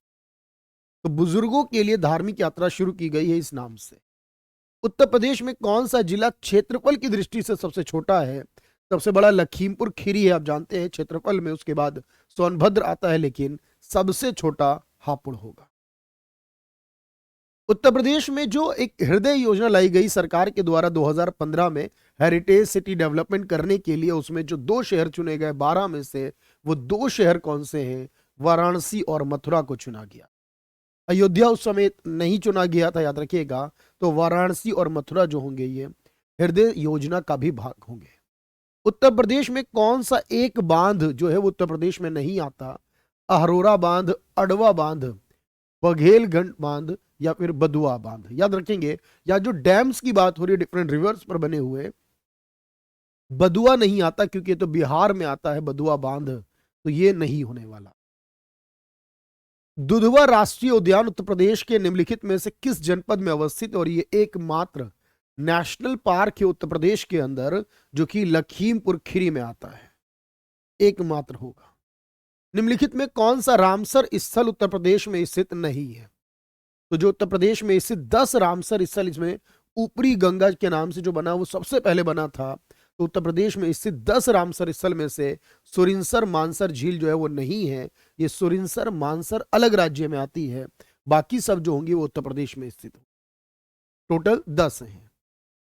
तो बुजुर्गों के लिए धार्मिक यात्रा शुरू की गई है इस नाम से। उत्तर प्रदेश में कौन सा जिला क्षेत्रफल की दृष्टि से सबसे छोटा है? सबसे बड़ा लखीमपुर खीरी है, आप जानते हैं क्षेत्रफल में, उसके बाद सोनभद्र आता है, लेकिन सबसे छोटा हापुड़ होगा। उत्तर प्रदेश में जो एक हृदय योजना लाई गई सरकार के द्वारा 2015 में हेरिटेज सिटी डेवलपमेंट करने के लिए, उसमें जो 2 शहर चुने गए 12 में से, वो 2 शहर कौन से हैं? वाराणसी और मथुरा को चुना गया। अयोध्या उस समय नहीं चुना गया था, याद रखिएगा। तो वाराणसी और मथुरा जो होंगे ये हृदय योजना का भी भाग होंगे। उत्तर प्रदेश में कौन सा एक बांध जो है वो उत्तर प्रदेश में नहीं आता? अहरोरा बांध, अडवा बांध, बघेलगंज बांध या फिर बदुआ बांध, याद रखेंगे। या जो डैम्स की बात हो रही है डिफरेंट रिवर्स पर बने हुए, बदुआ नहीं आता क्योंकि ये तो बिहार में आता है बदुआ बांध, तो ये नहीं होने वाला। दुधवा राष्ट्रीय उद्यान उत्तर प्रदेश के निम्नलिखित में से किस जनपद में अवस्थित है? और ये एकमात्र नेशनल पार्क है उत्तर प्रदेश के अंदर जो कि लखीमपुर खीरी में आता है, एकमात्र होगा। निम्नलिखित में कौन सा रामसर स्थल उत्तर प्रदेश में स्थित नहीं है? तो जो उत्तर प्रदेश में स्थित 10 रामसर स्थल, इसमें ऊपरी गंगा के नाम से जो बना वो सबसे पहले बना था। तो उत्तर प्रदेश में स्थित 10 रामसर स्थल में से सुरिनसर मानसर झील जो है वो नहीं है। ये सुरिनसर मानसर अलग राज्य में आती है, बाकी सब जो होंगी वो उत्तर प्रदेश में स्थित हो। टोटल 10 हैं।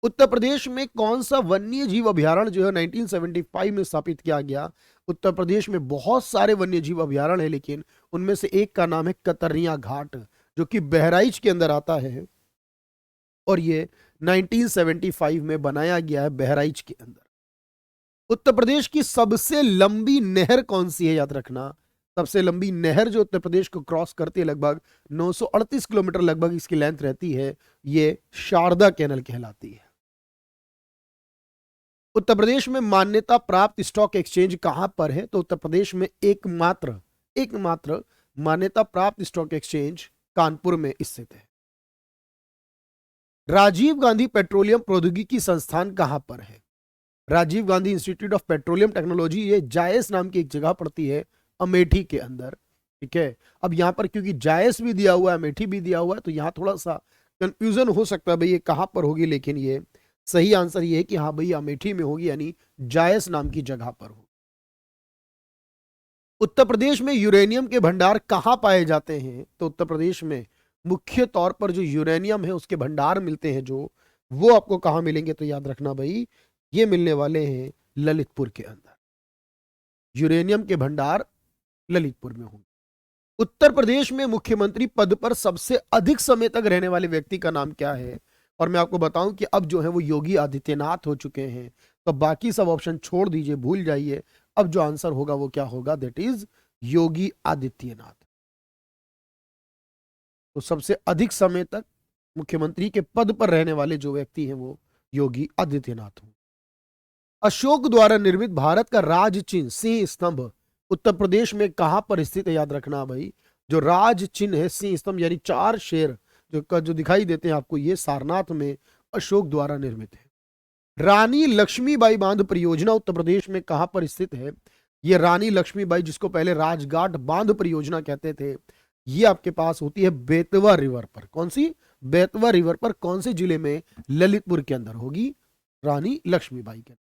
उत्तर प्रदेश में कौन सा वन्य जीव अभ्यारण्य जो है 1975 में स्थापित किया गया? उत्तर प्रदेश में बहुत सारे वन्य जीव अभ्यारण्य है, लेकिन उनमें से एक का नाम है कतरनिया घाट, जो कि बहराइच के अंदर आता है, और ये 1975 में बनाया गया है बहराइच के अंदर। उत्तर प्रदेश की सबसे लंबी नहर कौन सी है? याद रखना, सबसे लंबी नहर जो उत्तर प्रदेश को क्रॉस करती है, लगभग 938 किलोमीटर लगभग इसकी लेंथ रहती है, ये शारदा कैनल कहलाती है। उत्तर प्रदेश में मान्यता प्राप्त स्टॉक एक्सचेंज कहां पर है? तो उत्तर प्रदेश में एकमात्र मान्यता प्राप्त स्टॉक एक्सचेंज कानपुर में स्थित है। राजीव गांधी पेट्रोलियम प्रौद्योगिकी संस्थान कहां पर है? Rajiv Gandhi institute of petroleum technology, ये जायस नाम की एक जगह पड़ती है अमेठी के अंदर, ठीक है। अब यहां पर क्योंकि जायस भी दिया हुआ है, अमेठी भी दिया हुआ है, तो यहां थोड़ा सा कंफ्यूजन हो सकता है भाई ये कहां पर होगी, लेकिन ये सही आंसर ये है कि हाँ भाई अमेठी में होगी, यानी जायस नाम की जगह पर हो। उत्तर प्रदेश में यूरेनियम के भंडार कहां पाए जाते हैं? तो उत्तर प्रदेश में मुख्य तौर पर जो यूरेनियम है उसके भंडार मिलते हैं, जो वो आपको कहां मिलेंगे? तो याद रखना भाई, ये मिलने वाले हैं ललितपुर के अंदर। यूरेनियम के भंडार ललितपुर में होंगे। उत्तर प्रदेश में मुख्यमंत्री पद पर सबसे अधिक समय तक रहने वाले व्यक्ति का नाम क्या है? और मैं आपको बताऊं कि अब जो है वो योगी आदित्यनाथ हो चुके हैं, तो बाकी सब ऑप्शन छोड़ दीजिए, भूल जाइए। अब जो आंसर होगा वो क्या होगा? That is Yogi Adityanath. तो सबसे अधिक समय तक मुख्यमंत्री के पद पर रहने वाले जो व्यक्ति हैं वो योगी आदित्यनाथ हों। अशोक द्वारा निर्मित भारत का राज चिन्ह सिंह स्तंभ उत्तर प्रदेश में कहां पर स्थित है? याद रखना भाई, जो राज चिन्ह है सिंह स्तंभ यानी 4 शेर जो दिखाई देते हैं आपको, ये सारनाथ में अशोक द्वारा निर्मित है। रानी लक्ष्मीबाई बांध परियोजना उत्तर प्रदेश में कहां पर स्थित है? ये रानी लक्ष्मीबाई, जिसको पहले राजघाट बांध परियोजना कहते थे, ये आपके पास होती है बेतवा रिवर पर। कौन सी? बेतवा रिवर पर। कौन से जिले में? ललितपुर के अंदर होगी रानी लक्ष्मीबाई के।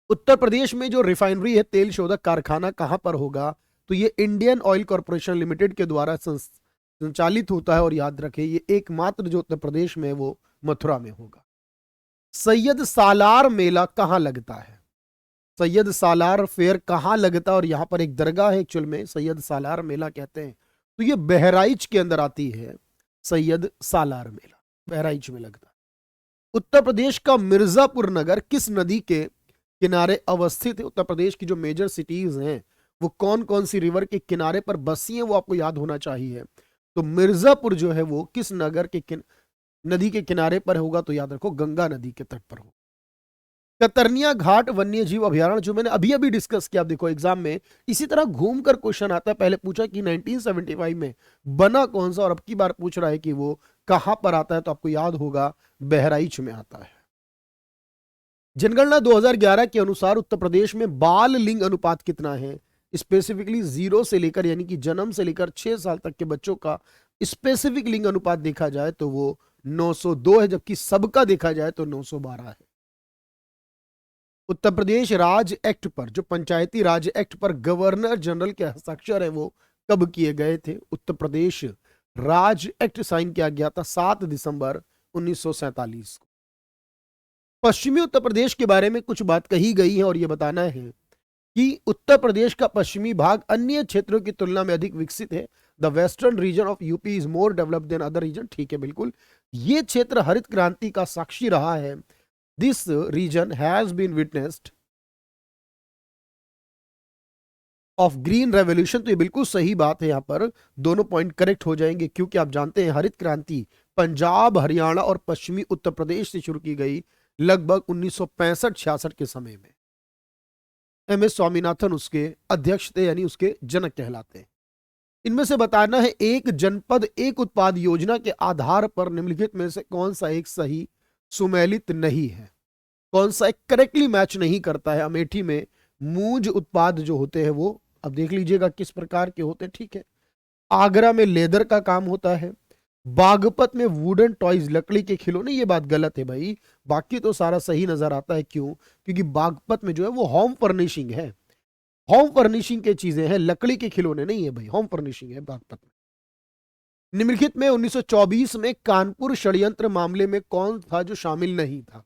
उत्तर प्रदेश में जो रिफाइनरी है, तेल शोधक कारखाना कहां पर होगा? तो ये इंडियन ऑयल कॉर्पोरेशन लिमिटेड के द्वारा संचालित होता है, और याद रखें ये एकमात्र जो उत्तर प्रदेश में वो मथुरा में होगा। सैयद सालार मेला कहां लगता है? सैयद सालार फेयर कहां लगता है? और यहां पर एक दरगाह है एक्चुअल में, सैयद सालार मेला कहते हैं। तो ये बहराइच के अंदर आती है, सैयद सालार मेला बहराइच में लगता है। उत्तर प्रदेश का मिर्जापुर नगर किस नदी के किनारे अवस्थित है? उत्तर प्रदेश की जो मेजर सिटीज हैं वो कौन कौन सी रिवर के किनारे पर बसी हैं, वो आपको याद होना चाहिए। तो मिर्जापुर जो है वो किस नदी के किनारे पर होगा? तो याद रखो गंगा नदी के तट पर हो। कतरनिया घाट वन्य जीव अभयारण्य जो मैंने अभी अभी डिस्कस किया, आप देखो एग्जाम में इसी तरह घूमकर क्वेश्चन आता है। पहले पूछा कि 1975 में बना कौन सा, और अब की बार पूछ रहा है कि वो कहां पर आता है। तो आपको याद होगा बहराइच में आता है। जनगणना 2011 के अनुसार उत्तर प्रदेश में बाल लिंग अनुपात कितना है? स्पेसिफिकली 0 से लेकर यानी कि जन्म से लेकर 6 साल तक के बच्चों का स्पेसिफिक लिंग अनुपात देखा जाए तो वो 902 है, जबकि सबका देखा जाए तो 912 है। उत्तर प्रदेश राज्य एक्ट पर, जो पंचायती राज एक्ट पर गवर्नर जनरल के हस्ताक्षर है, वो कब किए गए थे? उत्तर प्रदेश राज्य एक्ट साइन किया गया था 7 दिसंबर 1947 को। पश्चिमी उत्तर प्रदेश के बारे में कुछ बात कही गई है और यह बताना है कि उत्तर प्रदेश का पश्चिमी भाग अन्य क्षेत्रों की तुलना में अधिक विकसित है। The western region of UP is more developed than other region. ठीक है, बिल्कुल, ये क्षेत्र हरित क्रांति का साक्षी रहा है। This region has been witnessed of green revolution. तो ये बिल्कुल सही बात है, यहां पर दोनों पॉइंट करेक्ट हो जाएंगे, क्योंकि आप जानते हैं हरित क्रांति पंजाब, हरियाणा और पश्चिमी उत्तर प्रदेश से शुरू की गई लगभग 1965-66 के समय में। एमएस स्वामीनाथन उसके अध्यक्ष थे, यानी उसके जनक कहलाते हैं। इनमें से बताना है एक जनपद एक उत्पाद योजना के आधार पर निम्नलिखित में से कौन सा एक सही सुमेलित नहीं है, कौन सा एक करेक्टली मैच नहीं करता है। अमेठी में मूंज उत्पाद जो होते हैं वो अब देख लीजिएगा किस प्रकार के होते हैं। ठीक है, आगरा में लेदर का काम होता है, बागपत में वुडन टॉयज लकड़ी के खिलौने। ये बात गलत है भाई, बाकी तो सारा सही नजर आता है। क्यों? क्योंकि बागपत में जो है वो होम फर्निशिंग है, होम फर्निशिंग के चीजें हैं, लकड़ी के खिलौने नहीं है भाई, होम फर्निशिंग है बागपत में। निम्नलिखित में 1924 में कानपुर षड्यंत्र मामले में कौन था जो शामिल नहीं था?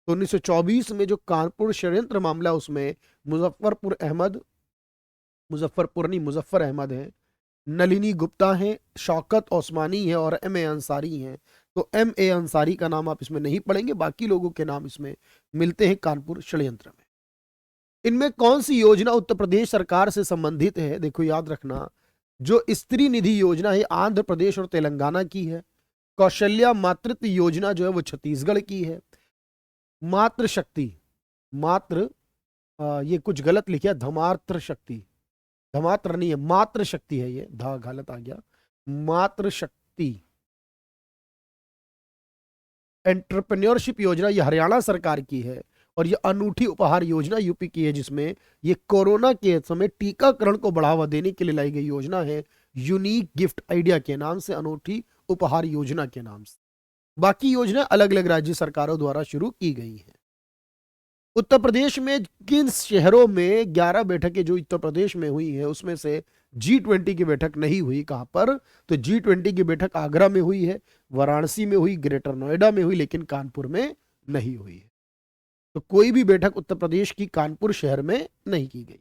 तो 1924 में जो कानपुर षड्यंत्र मामला, उसमें मुजफ्फर अहमद है, नलिनी गुप्ता है, शौकत ओस्मानी है और एम ए अंसारी हैं। तो एम ए अंसारी का नाम आप इसमें नहीं पढ़ेंगे, बाकी लोगों के नाम इसमें मिलते हैं कानपुर षड्यंत्र में। इनमें कौन सी योजना उत्तर प्रदेश सरकार से संबंधित है? देखो याद रखना, जो स्त्री निधि योजना है आंध्र प्रदेश और तेलंगाना की है। कौशल्या मातृत्व योजना जो है वो छत्तीसगढ़ की है। मातृ शक्ति, मातृ ये कुछ गलत लिखा है, धमात्र शक्ति, धमात्र नहीं है, मातृ शक्ति है, ये धा गलत आ गया, मातृ शक्ति एंटरप्रेन्योरशिप योजना ये हरियाणा सरकार की है। और ये अनूठी उपहार योजना यूपी की है, जिसमें ये कोरोना के समय टीकाकरण को बढ़ावा देने के लिए लाई गई योजना है, यूनिक गिफ्ट आइडिया के नाम से, अनूठी उपहार योजना के नाम से। बाकी योजना अलग अलग राज्य सरकारों द्वारा शुरू की गई है। उत्तर प्रदेश में किन शहरों में 11 बैठकें जो उत्तर प्रदेश में हुई है उसमें से G20 की बैठक नहीं हुई? कहां पर? तो G20 की बैठक आगरा में हुई है, वाराणसी में हुई, ग्रेटर नोएडा में हुई, लेकिन कानपुर में नहीं हुई है। तो कोई भी बैठक उत्तर प्रदेश की कानपुर शहर में नहीं की गई।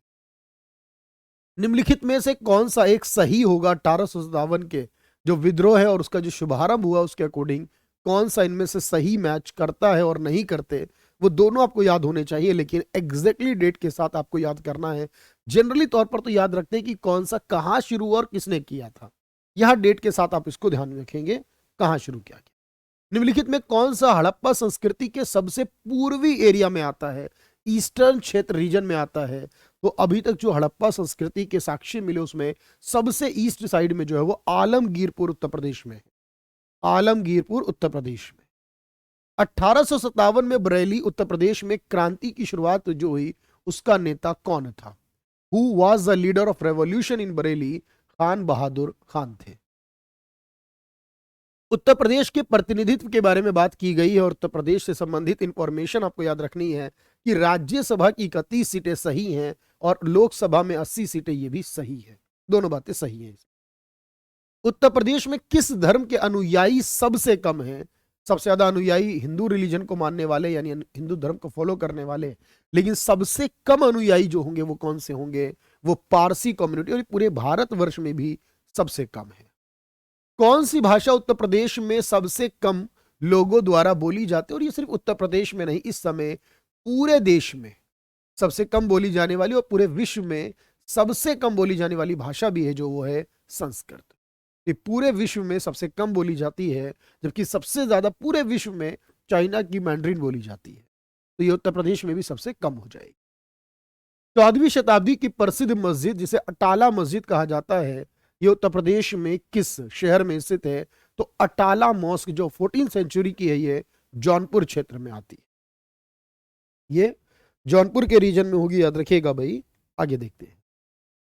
निम्नलिखित में से कौन सा एक सही होगा? 1857 के जो विद्रोह है और उसका जो शुभारंभ हुआ उसके अकॉर्डिंग कौन सा इनमें से सही मैच करता है और नहीं करते? वो दोनों आपको याद होने चाहिए, लेकिन एग्जैक्टली डेट के साथ आपको याद करना है। जनरली तौर पर तो याद रखते हैं कि कौन सा कहां शुरू हुआ और किसने किया था, यहां डेट के साथ आप इसको ध्यान में रखेंगे कहां शुरू किया गया। निम्नलिखित में कौन सा हड़प्पा संस्कृति के सबसे पूर्वी एरिया में आता है, ईस्टर्न क्षेत्र रीजन में आता है? तो अभी तक जो हड़प्पा संस्कृति के साक्ष्य मिले उसमें सबसे ईस्ट साइड में जो है वो आलमगीरपुर उत्तर प्रदेश में है, आलमगीरपुर उत्तर प्रदेश में। 1857 में बरेली उत्तर प्रदेश में क्रांति की शुरुआत जो हुई उसका नेता कौन था? Who was the leader of revolution in Bareilly? Khan Bahadur Khan थे। उत्तर प्रदेश के प्रतिनिधित्व के बारे में बात की गई है और उत्तर प्रदेश से संबंधित इंफॉर्मेशन आपको याद रखनी है कि राज्यसभा की 31 सीटें सही हैं और लोकसभा में 80 सीटें, ये भी सही है, दोनों बातें सही हैं। उत्तर प्रदेश में किस धर्म के अनुयायी सबसे कम हैं? सबसे ज्यादा अनुयायी हिंदू रिलीजन को मानने वाले यानी हिंदू धर्म को फॉलो करने वाले, लेकिन सबसे कम अनुयायी जो होंगे वो कौन से होंगे? वो पारसी कम्युनिटी, और पूरे भारतवर्ष में भी सबसे कम है। कौन सी भाषा उत्तर प्रदेश में सबसे कम लोगों द्वारा बोली जाती है? और ये सिर्फ उत्तर प्रदेश में नहीं, इस समय पूरे देश में सबसे कम बोली जाने वाली और पूरे विश्व में सबसे कम बोली जाने वाली भाषा भी है, जो वो है संस्कृत। ये पूरे विश्व में सबसे कम बोली जाती है, जबकि सबसे ज्यादा पूरे विश्व में चाइना की मैंड्रिन बोली जाती है। तो ये उत्तर प्रदेश में भी सबसे कम हो जाएगी। 14वीं शताब्दी की प्रसिद्ध मस्जिद जिसे अटाला मस्जिद कहा जाता है, ये उत्तर प्रदेश में किस शहर में स्थित है? तो अटाला मॉस्क जो 14th सेंचुरी की है, ये जौनपुर क्षेत्र में आती है। ये जौनपुर के रीजन में होगी, याद रखिएगा भाई। आगे देखते हैं।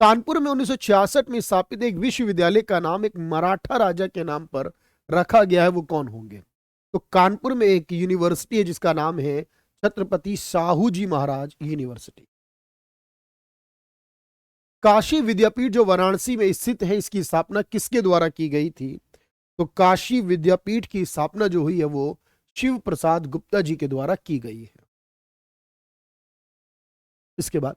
कानपुर में 1966 में स्थापित एक विश्वविद्यालय का नाम एक मराठा राजा के नाम पर रखा गया है, वो कौन होंगे? तो कानपुर में एक यूनिवर्सिटी है जिसका नाम है छत्रपति साहू जी महाराज यूनिवर्सिटी। काशी विद्यापीठ जो वाराणसी में स्थित है, इसकी स्थापना किसके द्वारा की गई थी? तो काशी विद्यापीठ की स्थापना जो हुई है वो शिव प्रसाद गुप्ता जी के द्वारा की गई है। इसके बाद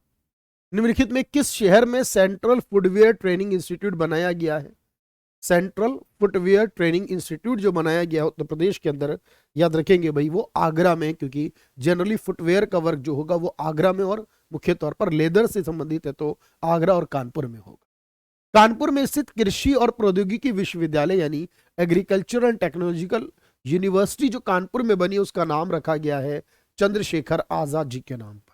निम्नलिखित में किस शहर में सेंट्रल फुटवेयर ट्रेनिंग इंस्टीट्यूट बनाया गया है? सेंट्रल फुटवेयर ट्रेनिंग इंस्टीट्यूट जो बनाया गया है उत्तर प्रदेश के अंदर, याद रखेंगे भाई वो आगरा में, क्योंकि जनरली फुटवेयर का वर्क जो होगा वो आगरा में और मुख्य तौर पर लेदर से संबंधित है, तो आगरा और कानपुर में होगा। कानपुर में स्थित कृषि और प्रौद्योगिकी विश्वविद्यालय यानी एग्रीकल्चर एंड टेक्नोलॉजिकल यूनिवर्सिटी जो कानपुर में बनी, उसका नाम रखा गया है चंद्रशेखर आजाद जी के नाम पर।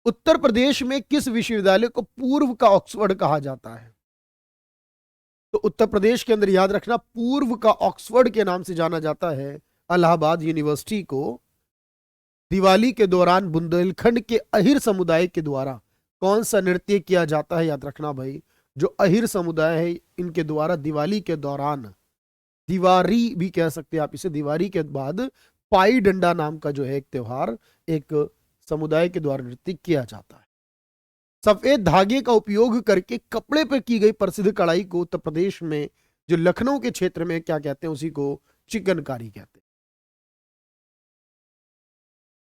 उत्तर प्रदेश में किस विश्वविद्यालय को पूर्व का ऑक्सफोर्ड कहा जाता है? तो उत्तर प्रदेश के अंदर याद रखना पूर्व का ऑक्सफोर्ड के नाम से जाना जाता है इलाहाबाद यूनिवर्सिटी को। दिवाली के दौरान बुंदेलखंड के अहिर समुदाय के द्वारा कौन सा नृत्य किया जाता है? याद रखना भाई, जो अहिर समुदाय है इनके द्वारा दिवाली के दौरान, दिवारी भी कह सकते हैं आप इसे, दिवाली के बाद पाई डंडा नाम का जो है एक त्योहार एक समुदाय के द्वारा नृत्य किया जाता है। सफेद धागे का उपयोग करके कपड़े पर की गई प्रसिद्ध कढ़ाई को उत्तर प्रदेश में जो लखनऊ के क्षेत्र में क्या कहते हैं? उसी को चिकनकारी कहते हैं।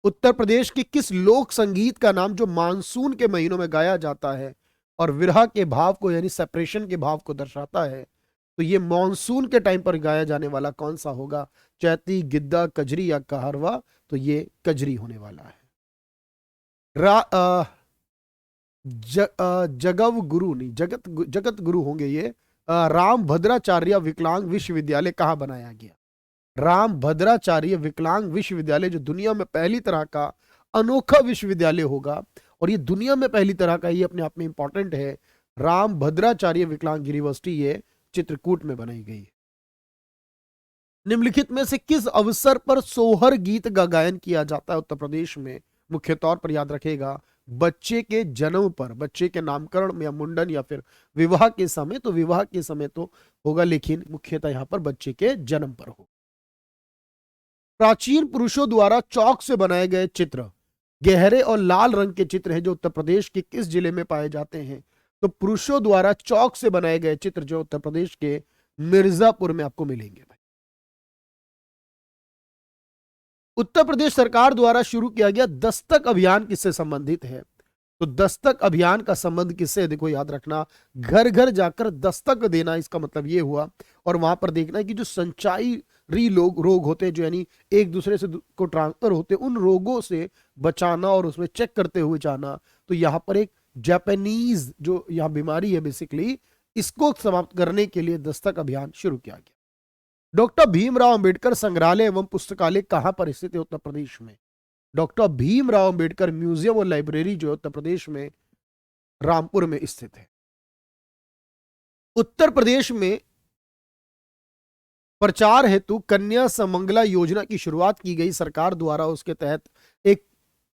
उत्तर प्रदेश के किस लोक संगीत का नाम जो मानसून के महीनों में गाया जाता है और विरह के भाव को यानी सेपरेशन के भाव को दर्शाता है, तो ये मॉनसून के टाइम पर गाया जाने वाला कौन सा होगा? चैती, गिद्दा, कजरी या कहरवा? तो ये कजरी होने वाला है। जगव गुरु नहीं, जगत गुरु होंगे ये। राम भद्राचार्य विकलांग विश्वविद्यालय कहाँ बनाया गया? राम भद्राचार्य विकलांग विश्वविद्यालय जो दुनिया में पहली तरह का अनोखा विश्वविद्यालय होगा, और ये दुनिया में पहली तरह का, ये अपने आप में इंपॉर्टेंट है। राम भद्राचार्य विकलांग यूनिवर्सिटी ये चित्रकूट में बनाई गई है। निम्नलिखित में से किस अवसर पर सोहर गीत का गायन किया जाता है उत्तर प्रदेश में? मुख्य तौर पर याद रखेगा बच्चे के जन्म पर, बच्चे के नामकरण या मुंडन या फिर विवाह के समय, तो विवाह के समय तो होगा, लेकिन मुख्यतः यहां पर बच्चे के जन्म पर हो। प्राचीन पुरुषों द्वारा चौक से बनाए गए चित्र गहरे और लाल रंग के चित्र हैं जो उत्तर प्रदेश के किस जिले में पाए जाते हैं? तो पुरुषों द्वारा चौक से बनाए गए चित्र जो उत्तर प्रदेश के मिर्जापुर में आपको मिलेंगे। उत्तर प्रदेश सरकार द्वारा शुरू किया गया दस्तक अभियान किससे संबंधित है? तो दस्तक अभियान का संबंध किससे? देखो याद रखना, घर घर जाकर दस्तक देना, इसका मतलब ये हुआ, और वहां पर देखना है कि जो संचारी रोग होते हैं, जो यानी एक दूसरे से को ट्रांसफर होते हैं, उन रोगों से बचाना और उसमें चेक करते हुए जाना। तो यहाँ पर एक जापानीज जो यहाँ बीमारी है बेसिकली, इसको समाप्त करने के लिए दस्तक अभियान शुरू किया गया। डॉक्टर भीमराव अंबेडकर संग्रहालय एवं पुस्तकालय कहां पर स्थित है उत्तर प्रदेश में? डॉक्टर भीमराव अंबेडकर म्यूजियम और लाइब्रेरी जो उत्तर प्रदेश में रामपुर में स्थित है। उत्तर प्रदेश में प्रचार हेतु कन्या समंगला योजना की शुरुआत की गई सरकार द्वारा। उसके तहत एक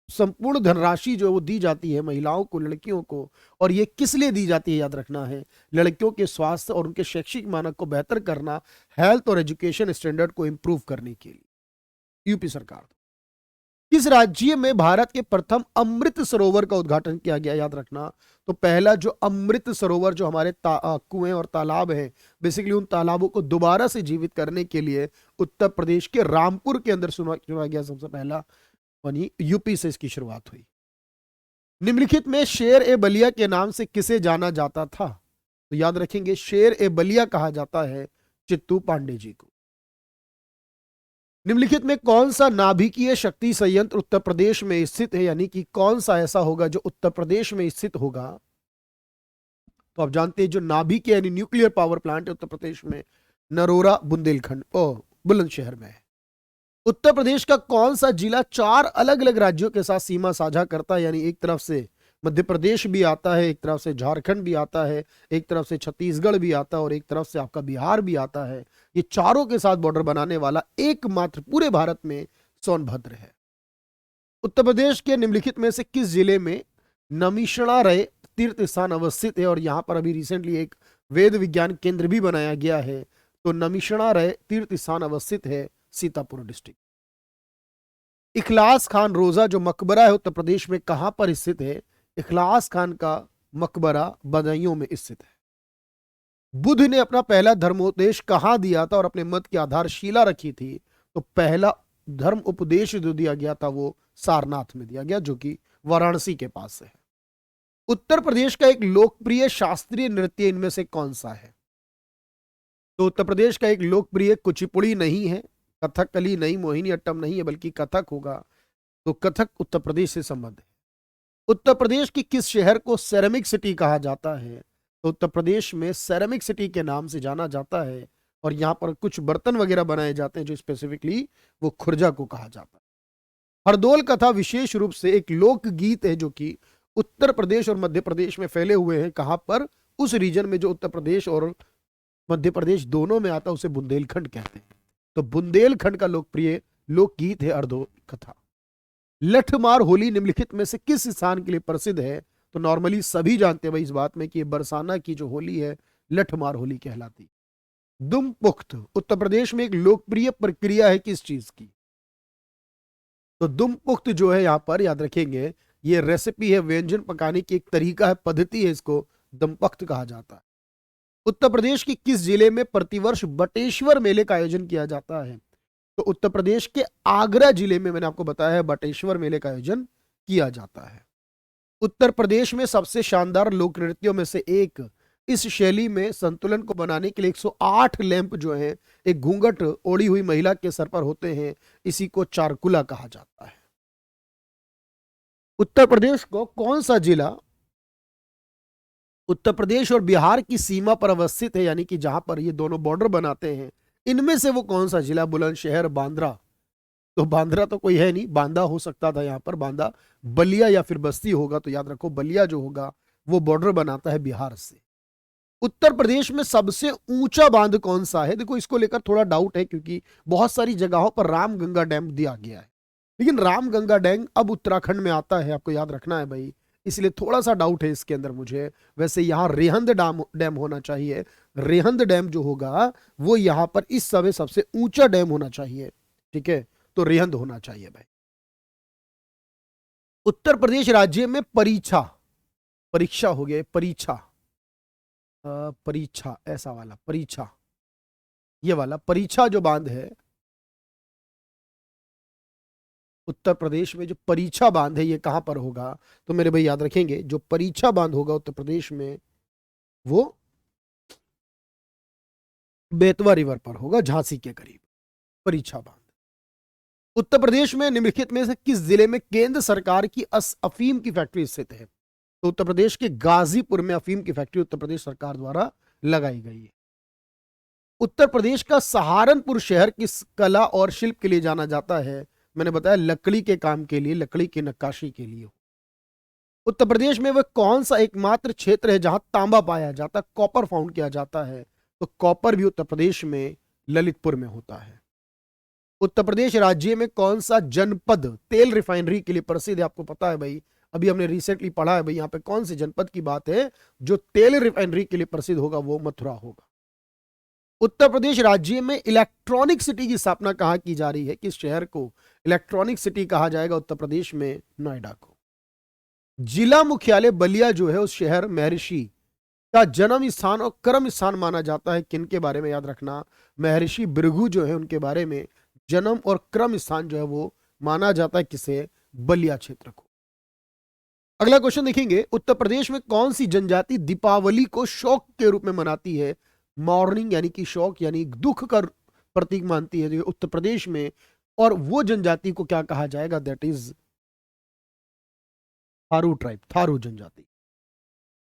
संपूर्ण धनराशि जो वो दी जाती है महिलाओं को, लड़कियों को, और ये किस लिए दी जाती है? याद रखना है लड़कियों के स्वास्थ्य और उनके शैक्षिक मानक को बेहतर करना, हेल्थ और एजुकेशन स्टैंडर्ड को इंप्रूव करने के लिए। यूपी सरकार। किस राज्य में भारत के प्रथम अमृत सरोवर का उद्घाटन किया गया? याद रखना, तो पहला जो अमृत सरोवर जो हमारे कुएं और तालाब है, बेसिकली उन तालाबों को दोबारा से जीवित करने के लिए उत्तर प्रदेश के रामपुर के अंदर चुना गया सबसे पहला, वहीं यूपी से इसकी शुरुआत हुई। निम्नलिखित में शेर ए बलिया के नाम से किसे जाना जाता था? तो याद रखेंगे शेर ए बलिया कहा जाता है चित्तू पांडे जी को। निम्नलिखित में कौन सा नाभिकीय शक्ति संयंत्र उत्तर प्रदेश में स्थित है, यानी कि कौन सा ऐसा होगा जो उत्तर प्रदेश में स्थित होगा? तो आप जानते हैं जो नाभिकीय यानी न्यूक्लियर पावर प्लांट है उत्तर प्रदेश में नरोरा बुंदेलखंड बुलंदशहर में है। उत्तर प्रदेश का कौन सा जिला 4 अलग अलग राज्यों के साथ सीमा साझा करता है? यानी एक तरफ से मध्य प्रदेश भी आता है, एक तरफ से झारखंड भी आता है, एक तरफ से छत्तीसगढ़ भी आता है और एक तरफ से आपका बिहार भी आता है। ये चारों के साथ बॉर्डर बनाने वाला एकमात्र पूरे भारत में सोनभद्र है। उत्तर प्रदेश के निम्नलिखित में से किस जिले में नमीशणारय तीर्थ स्थान अवस्थित है और यहाँ पर अभी रिसेंटली एक वेद विज्ञान केंद्र भी बनाया गया है। तो नमिषणा रहे तीर्थ स्थान अवस्थित है सीतापुर डिस्ट्रिक्ट। इखलास खान रोजा जो मकबरा है उत्तर प्रदेश में कहां पर स्थित है? इखलास खान का मकबरा बदायूं में स्थित है। बुद्ध ने अपना पहला धर्मोपदेश कहां दिया था और अपने मत की आधारशिला रखी थी? तो पहला धर्म उपदेश जो दिया गया था वो सारनाथ में दिया गया, जो कि वाराणसी के पास है। उत्तर प्रदेश का एक लोकप्रिय शास्त्रीय नृत्य इनमें से कौन सा है? तो उत्तर प्रदेश का एक लोकप्रिय कुचिपुड़ी नहीं है, कथकली नहीं, मोहिनी अट्टम नहीं है, बल्कि कथक होगा। तो कथक उत्तर प्रदेश से संबंध है। उत्तर प्रदेश की किस शहर को सेरेमिक सिटी कहा जाता है? तो उत्तर प्रदेश में सेरेमिक सिटी के नाम से जाना जाता है और यहाँ पर कुछ बर्तन वगैरह बनाए जाते हैं जो स्पेसिफिकली वो खुर्जा को कहा जाता है। हरदोल कथा विशेष रूप से एक लोकगीत है जो कि उत्तर प्रदेश और मध्य प्रदेश में फैले हुए हैं। कहां पर? उस रीजन में जो उत्तर प्रदेश और मध्य प्रदेश दोनों में आता है उसे बुंदेलखंड कहते हैं। तो बुंदेलखंड का लोकप्रिय लोकगीत है हरदोल कथा। लठमार होली निम्नलिखित में से किस स्थान के लिए प्रसिद्ध है? तो नॉर्मली सभी जानते हैं भाई इस बात में कि बरसाना की जो होली है लठमार होली कहलाती। दुमपुख्त उत्तर प्रदेश में एक लोकप्रिय प्रक्रिया है किस चीज की? तो दुमपुख्त जो है यहां पर याद रखेंगे ये रेसिपी है, व्यंजन पकाने की एक तरीका है, पद्धति है, इसको दमपख्त कहा जाता है। उत्तर प्रदेश के किस जिले में प्रतिवर्ष बटेश्वर मेले का आयोजन किया जाता है? तो उत्तर प्रदेश के आगरा जिले में मैंने आपको बताया है बटेश्वर मेले का आयोजन किया जाता है। उत्तर प्रदेश में सबसे शानदार लोक नृत्यों में से एक, इस शैली में संतुलन को बनाने के लिए 108 लैंप जो है एक घूंघट ओढ़ी हुई महिला के सर पर होते हैं, इसी को चारकुला कहा जाता है। उत्तर प्रदेश को कौन सा जिला उत्तर प्रदेश और बिहार की सीमा पर अवस्थित है, यानी कि जहां पर ये दोनों बॉर्डर बनाते हैं, इनमें से वो कौन सा जिला? बुलंदशहर, बांद्रा। तो बांद्रा तो कोई है नहीं, बांदा हो सकता था यहां पर, बांदा बलिया या फिर बस्ती होगा। तो याद रखो बलिया जो होगा वो बॉर्डर बनाता है बिहार से। उत्तर प्रदेश में सबसे ऊंचा बांध कौन सा है? देखो इसको लेकर थोड़ा डाउट है क्योंकि बहुत सारी जगहों पर रामगंगा डैम दिया गया है, लेकिन रामगंगा डैम अब उत्तराखंड में आता है, आपको याद रखना है भाई, इसलिए थोड़ा सा डाउट है इसके अंदर मुझे। वैसे यहां रेहंद डैम होना चाहिए, रेहंद डैम जो होगा वो यहां पर इस समय सबसे ऊंचा डैम होना चाहिए, ठीक है, तो रेहंद होना चाहिए भाई। उत्तर प्रदेश राज्य में परीक्षा हो गया, परीक्षा ऐसा वाला परीक्षा, ये वाला परीक्षा जो बांध है उत्तर प्रदेश में, जो परीक्षा बांध है ये कहां पर होगा? तो मेरे भाई याद रखेंगे जो परीक्षा बांध होगा उत्तर प्रदेश में वो बेतवा रिवर पर होगा, झांसी के करीब परीक्षा बांध। उत्तर प्रदेश में निम्नलिखित में से किस जिले में केंद्र सरकार की अफीम की फैक्ट्री स्थित है? तो उत्तर प्रदेश के गाजीपुर में अफीम की फैक्ट्री उत्तर प्रदेश सरकार द्वारा लगाई गई है। उत्तर प्रदेश का सहारनपुर शहर किस कला और शिल्प के लिए जाना जाता है? मैंने बताया लकड़ी के काम के लिए, लकड़ी की नक्काशी के लिए। उत्तर प्रदेश में वह कौन सा एकमात्र क्षेत्र है जहां तांबा पाया जाता है, कॉपर फाउंड किया जाता है? तो कॉपर भी उत्तर प्रदेश में ललितपुर में होता है। उत्तर प्रदेश राज्य में कौन सा जनपद तेल रिफाइनरी के लिए प्रसिद्ध है? आपको पता है भाई, अभी हमने रिसेंटली पढ़ा है भाई, यहाँ पे कौन से जनपद की बात है जो तेल रिफाइनरी के लिए प्रसिद्ध होगा? वो मथुरा होगा। उत्तर प्रदेश राज्य में इलेक्ट्रॉनिक सिटी की स्थापना कहां की जा रही है? किस शहर को इलेक्ट्रॉनिक सिटी कहा जाएगा? उत्तर प्रदेश में नोएडा को। जिला मुख्यालय बलिया जो है उस शहर महर्षि का जन्म स्थान और कर्म स्थान माना जाता है, किनके बारे में याद रखना? महर्षि भृगु जो है उनके बारे में जन्म और क्रम स्थान जो है वो माना जाता है, किसे? बलिया क्षेत्र को। अगला क्वेश्चन देखेंगे, उत्तर प्रदेश में कौन सी जनजाति दीपावली को शोक के रूप में मनाती है? मॉर्निंग यानी कि शोक यानी दुख का प्रतीक मानती है उत्तर प्रदेश में, और वो जनजाति को क्या कहा जाएगा? That is Tharu tribe, Tharu जनजाति।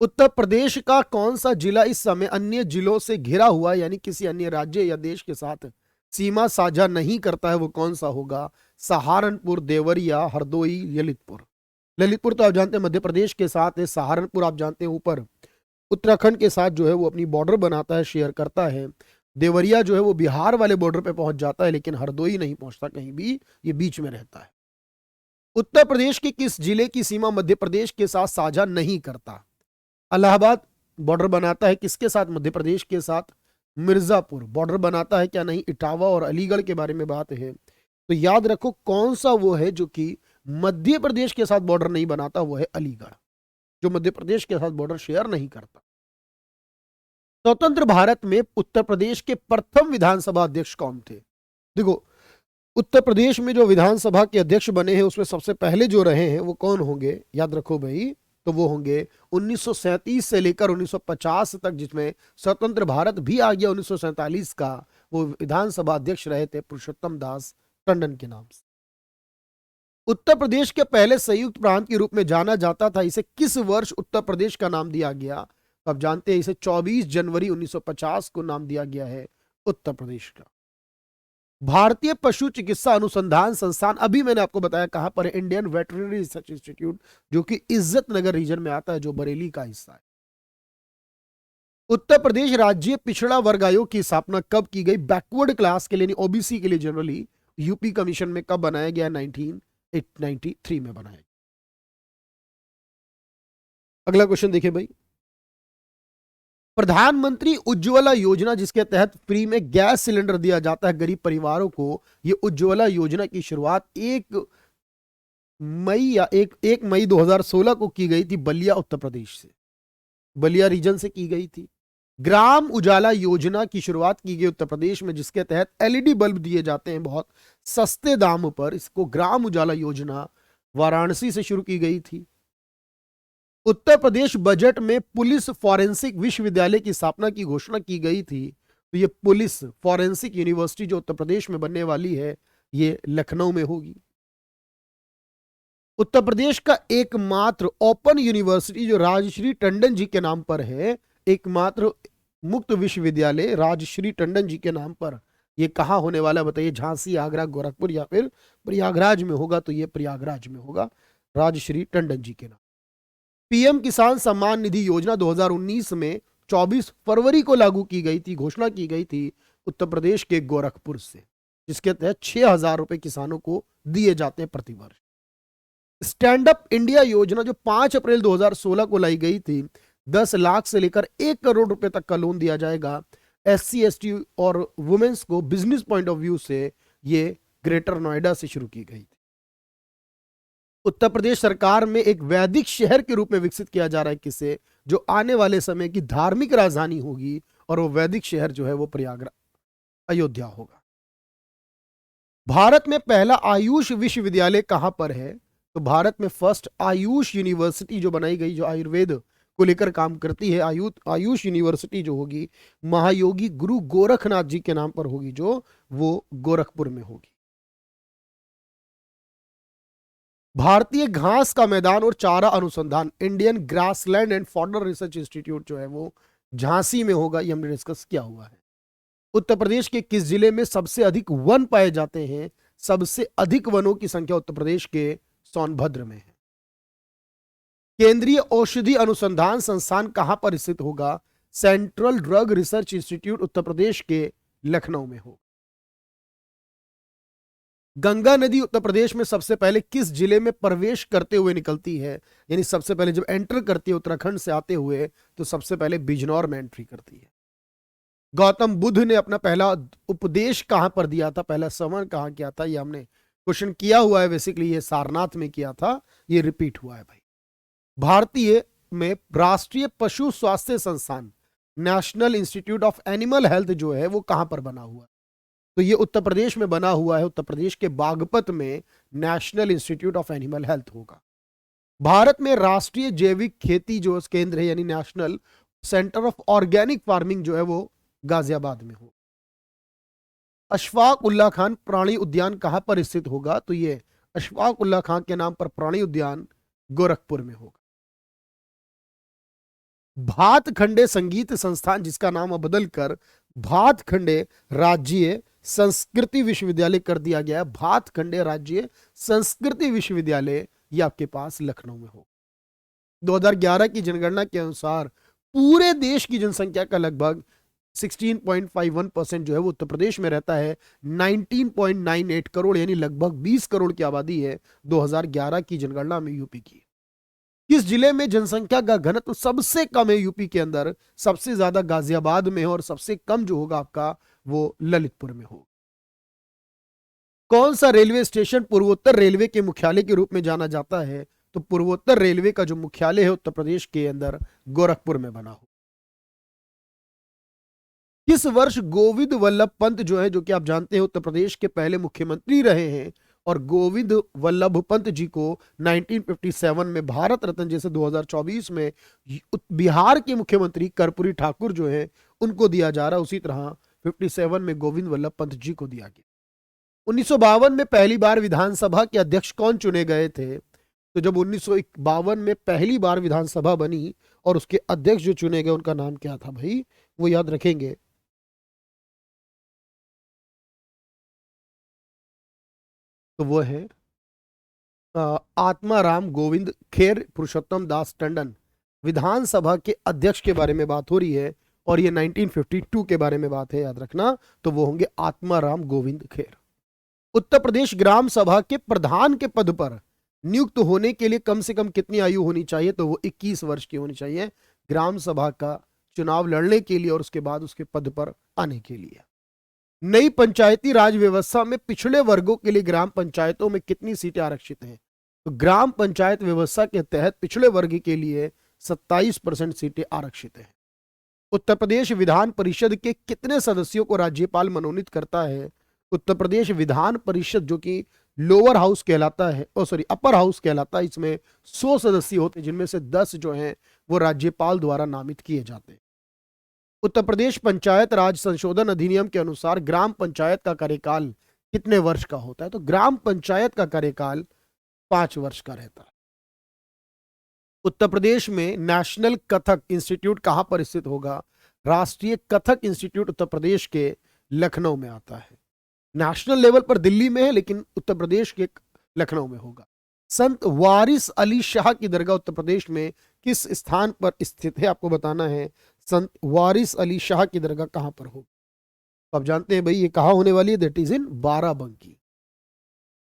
उत्तर प्रदेश का कौन सा जिला इस समय अन्य जिलों से घिरा हुआ यानी किसी अन्य राज्य या देश के साथ सीमा साझा नहीं करता है? वो कौन सा होगा? सहारनपुर, देवरिया, हरदोई, ललितपुर। ललितपुर तो आप जानते हैं मध्य प्रदेश के साथ है, सहारनपुर आप जानते हैं ऊपर उत्तराखंड के साथ जो है वो अपनी बॉर्डर बनाता है, शेयर करता है। देवरिया जो है वो बिहार वाले बॉर्डर पे पहुंच जाता है, लेकिन हरदोई नहीं पहुंचता कहीं भी, ये बीच में रहता है। उत्तर प्रदेश के किस जिले की सीमा मध्य प्रदेश के साथ साझा नहीं करता? इलाहाबाद बॉर्डर बनाता है किसके साथ? मध्य प्रदेश के साथ। मिर्जापुर बॉर्डर बनाता है क्या? नहीं। इटावा और अलीगढ़ के बारे में बात है। तो याद रखो कौन सा वो है जो कि मध्य प्रदेश के साथ बॉर्डर नहीं बनाता, वो है अलीगढ़, जो मध्य प्रदेश के साथ बॉर्डर शेयर नहीं करता। स्वतंत्र भारत में उत्तर प्रदेश के प्रथम विधानसभा अध्यक्ष कौन थे? देखो, उत्तर प्रदेश में जो विधानसभा के अध्यक्ष बने हैं उसमें सबसे पहले जो रहे हैं वो कौन होंगे? याद रखो भाई, तो वो होंगे 1937 से लेकर 1950 तक, जिसमें स्वतंत्र भारत भी आ गया 1947 का, वो विधानसभा अध्यक्ष रहे थे पुरुषोत्तम दास टंडन के नाम से। उत्तर प्रदेश के पहले संयुक्त प्रांत के रूप में जाना जाता था, इसे किस वर्ष उत्तर प्रदेश का नाम दिया गया? तो आप जानते हैं इसे 24 जनवरी 1950 को नाम दिया गया है उत्तर प्रदेश का। भारतीय पशु चिकित्सा अनुसंधान संस्थान, अभी मैंने आपको बताया कहां पर है? इंडियन वेटरनरी रिसर्च इंस्टीट्यूट, जो कि इज्जत नगर रीजन में आता है, जो बरेली का हिस्सा है। उत्तर प्रदेश राज्य पिछड़ा वर्ग आयोग की स्थापना कब की गई? बैकवर्ड क्लास के लिए, ओबीसी के लिए जनरली यूपी कमीशन में कब बनाया गया? 1993 में बनाया गया। अगला क्वेश्चन देखिए भाई, प्रधानमंत्री उज्ज्वला योजना, जिसके तहत फ्री में गैस सिलेंडर दिया जाता है गरीब परिवारों को, ये उज्ज्वला योजना की शुरुआत 1 मई 2016 को की गई थी बलिया उत्तर प्रदेश से, बलिया रीजन से की गई थी। ग्राम उजाला योजना की शुरुआत की गई उत्तर प्रदेश में, जिसके तहत एलईडी बल्ब दिए जाते हैं बहुत सस्ते दाम पर। इसको ग्राम उजाला योजना वाराणसी से शुरू की गई थी। उत्तर प्रदेश बजट में पुलिस फॉरेंसिक विश्वविद्यालय की स्थापना की घोषणा की गई थी। तो ये पुलिस फॉरेंसिक यूनिवर्सिटी जो उत्तर प्रदेश में बनने वाली है, ये लखनऊ में होगी। उत्तर प्रदेश का एकमात्र ओपन यूनिवर्सिटी जो राजश्री टंडन जी के नाम पर है, एकमात्र मुक्त विश्वविद्यालय राजश्री टंडन जी के नाम पर, ये कहां होने वाला है बताइए? झांसी, आगरा, गोरखपुर या फिर प्रयागराज में होगा? तो ये प्रयागराज में होगा, राजश्री टंडन जी के नाम। पीएम किसान सम्मान निधि योजना 2019 में 24 फरवरी को लागू की गई थी, घोषणा की गई थी उत्तर प्रदेश के गोरखपुर से, जिसके तहत 6,000 रुपए किसानों को दिए जाते हैं प्रति वर्ष। स्टैंड अप इंडिया योजना जो 5 अप्रैल 2016 को लाई गई थी, 10 लाख से लेकर 1 करोड़ रुपए तक का लोन दिया जाएगा एससी, एसटी और वुमेन्स को। बिजनेस पॉइंट ऑफ व्यू से ये ग्रेटर नोएडा से शुरू की गई थी। उत्तर प्रदेश सरकार में एक वैदिक शहर के रूप में विकसित किया जा रहा है किसे? जो आने वाले समय की धार्मिक राजधानी होगी, और वो वैदिक शहर जो है वो प्रयागराज, अयोध्या होगा। भारत में पहला आयुष विश्वविद्यालय कहां पर है? तो भारत में फर्स्ट आयुष यूनिवर्सिटी जो बनाई गई, जो आयुर्वेद को लेकर काम करती है, आयुष यूनिवर्सिटी जो होगी, महायोगी गुरु गोरखनाथ जी के नाम पर होगी, जो वो गोरखपुर में होगी। भारतीय घास का मैदान और चारा अनुसंधान, Indian grassland and fodder research institute जो है वो झांसी में होगा, ये हमने डिस्कस किया हुआ है। उत्तर प्रदेश के किस जिले में सबसे अधिक वन पाए जाते हैं? सबसे अधिक वनों की संख्या उत्तर प्रदेश के सोनभद्र में है। केंद्रीय औषधि अनुसंधान संस्थान कहां पर स्थित होगा? Central drug research institute Uttar Pradesh के लखनऊ में हो। गंगा नदी उत्तर प्रदेश में सबसे पहले किस जिले में प्रवेश करते हुए निकलती है? यानी सबसे पहले जब एंटर करती है उत्तराखंड से आते हुए, तो सबसे पहले बिजनौर में एंट्री करती है। गौतम बुद्ध ने अपना पहला उपदेश कहां पर दिया था? पहला श्रवण कहां किया था? ये हमने क्वेश्चन किया हुआ है, बेसिकली ये सारनाथ में किया था, ये रिपीट हुआ है भाई। भारतीय में राष्ट्रीय पशु स्वास्थ्य संस्थान, national institute of animal health जो है वो कहां पर बना हुआ है? तो ये उत्तर प्रदेश में बना हुआ है, उत्तर प्रदेश के बागपत में national institute of animal health होगा। भारत में राष्ट्रीय जैविक खेती जो केंद्र है, यानी national centre of organic farming जो है वो गाजियाबाद में हो। अशफाक उल्लाह खान प्राणी उद्यान कहां पर स्थित होगा? तो ये अशफाक उल्लाह खान के नाम पर प्राणी उद्यान गोरखपुर में होगा। भातखंडे संगीत संस्थान, जिसका नाम अब बदलकर भातखंडे राज्य संस्कृति विश्वविद्यालय कर दिया गया है, भातखंडे राज्य संस्कृति विश्वविद्यालय, ये आपके पास लखनऊ में हो। 2011 की जनगणना के अनुसार पूरे देश की जनसंख्या का लगभग 16.51% जो है वो उत्तर प्रदेश में रहता है। 19.98 करोड़ यानी लगभग 20 करोड़ की आबादी है 2011 की जनगणना में यूपी की। किस जिले में जनसंख्या का घनत्व सबसे कम है यूपी के अंदर? सबसे ज्यादा गाजियाबाद में है और सबसे कम जो होगा आपका वो ललितपुर में होगा। कौन सा रेलवे स्टेशन पूर्वोत्तर रेलवे के मुख्यालय के रूप में जाना जाता है? तो पूर्वोत्तर रेलवे का जो मुख्यालय है उत्तर प्रदेश के अंदर गोरखपुर में बना हो। किस वर्ष गोविंद वल्लभ पंत जो है, जो कि आप जानते हैं उत्तर प्रदेश के पहले मुख्यमंत्री रहे हैं, और गोविंद वल्लभ पंत जी को 1957 में भारत रत्न, जैसे 2024 में बिहार के मुख्यमंत्री कर्पूरी ठाकुर जो है उनको दिया जा रहा है, उसी तरह 57 में गोविंद वल्लभ पंत जी को दिया गया। 1952 में पहली बार विधानसभा के अध्यक्ष कौन चुने गए थे? तो जब 1952 में पहली बार विधानसभा बनी और उसके अध्यक्ष जो चुने गए उनका नाम क्या था भाई, वो याद रखेंगे। तो वो है आत्माराम गोविंद खेर पुरुषोत्तम दास टंडन। विधानसभा के अध्यक्ष के बारे में बात हो रही है और ये 1952 के बारे में बात है, याद रखना। तो वो होंगे आत्माराम गोविंद खेर। उत्तर प्रदेश ग्राम सभा के प्रधान के पद पर नियुक्त होने के लिए कम से कम कितनी आयु होनी चाहिए? तो वो 21 वर्ष की होनी चाहिए ग्राम सभा का चुनाव लड़ने के लिए और उसके बाद उसके पद पर आने के लिए। नई पंचायती राज व्यवस्था में पिछड़े वर्गों के लिए ग्राम पंचायतों में कितनी सीटें आरक्षित हैं? तो ग्राम पंचायत व्यवस्था के तहत पिछड़े वर्ग के लिए 27% सीटें आरक्षित हैं। उत्तर प्रदेश विधान परिषद के कितने सदस्यों को राज्यपाल मनोनीत करता है? उत्तर प्रदेश विधान परिषद जो कि लोअर हाउस कहलाता है, अपर हाउस कहलाता है, इसमें 100 सदस्य होते हैं, जिनमें से 10 जो हैं वो राज्यपाल द्वारा नामित किए जाते हैं। उत्तर प्रदेश पंचायत राज संशोधन अधिनियम के अनुसार ग्राम पंचायत का कार्यकाल कितने वर्ष का होता है? तो ग्राम पंचायत का कार्यकाल 5 वर्ष का रहता है। उत्तर प्रदेश में नेशनल कथक इंस्टीट्यूट कहां पर स्थित होगा? राष्ट्रीय कथक इंस्टीट्यूट उत्तर प्रदेश के लखनऊ में आता है। नेशनल लेवल पर दिल्ली में है, लेकिन उत्तर प्रदेश के लखनऊ में होगा। संत वारिस अली शाह की दरगाह उत्तर प्रदेश में किस स्थान पर स्थित है? आपको बताना है। संत वारिस अली शाह की दरगाह कहां पर हो? तो आप जानते हैं भाई ये कहां होने वाली है, that is in Barabanki.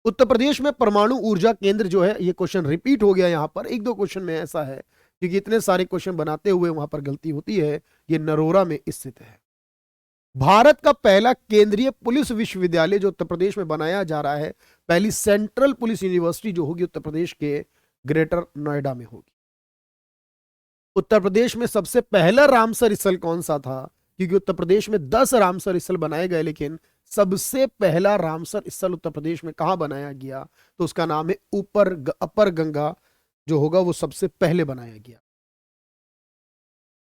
Uttar Pradesh में परमाणु ऊर्जा केंद्र जो है, ये क्वेश्चन रिपीट हो गया यहां पर, एक दो क्वेश्चन में ऐसा है क्योंकि इतने सारे क्वेश्चन बनाते हुए वहां पर गलती होती है। ये नरोरा में स्थित है। भारत का पहला केंद्रीय पुलिस विश्वविद्यालय जो उत्तर प्रदेश में बनाया जा रहा है, पहली सेंट्रल पुलिस यूनिवर्सिटी जो होगी उत्तर प्रदेश के ग्रेटर नोएडा में होगी। उत्तर प्रदेश में सबसे पहला रामसर स्थल कौन सा था? क्योंकि उत्तर प्रदेश में 10 रामसर स्थल बनाए गए, लेकिन सबसे पहला रामसर स्थल उत्तर प्रदेश में कहां बनाया गया? तो उसका नाम है अपर गंगा जो होगा वो सबसे पहले बनाया गया।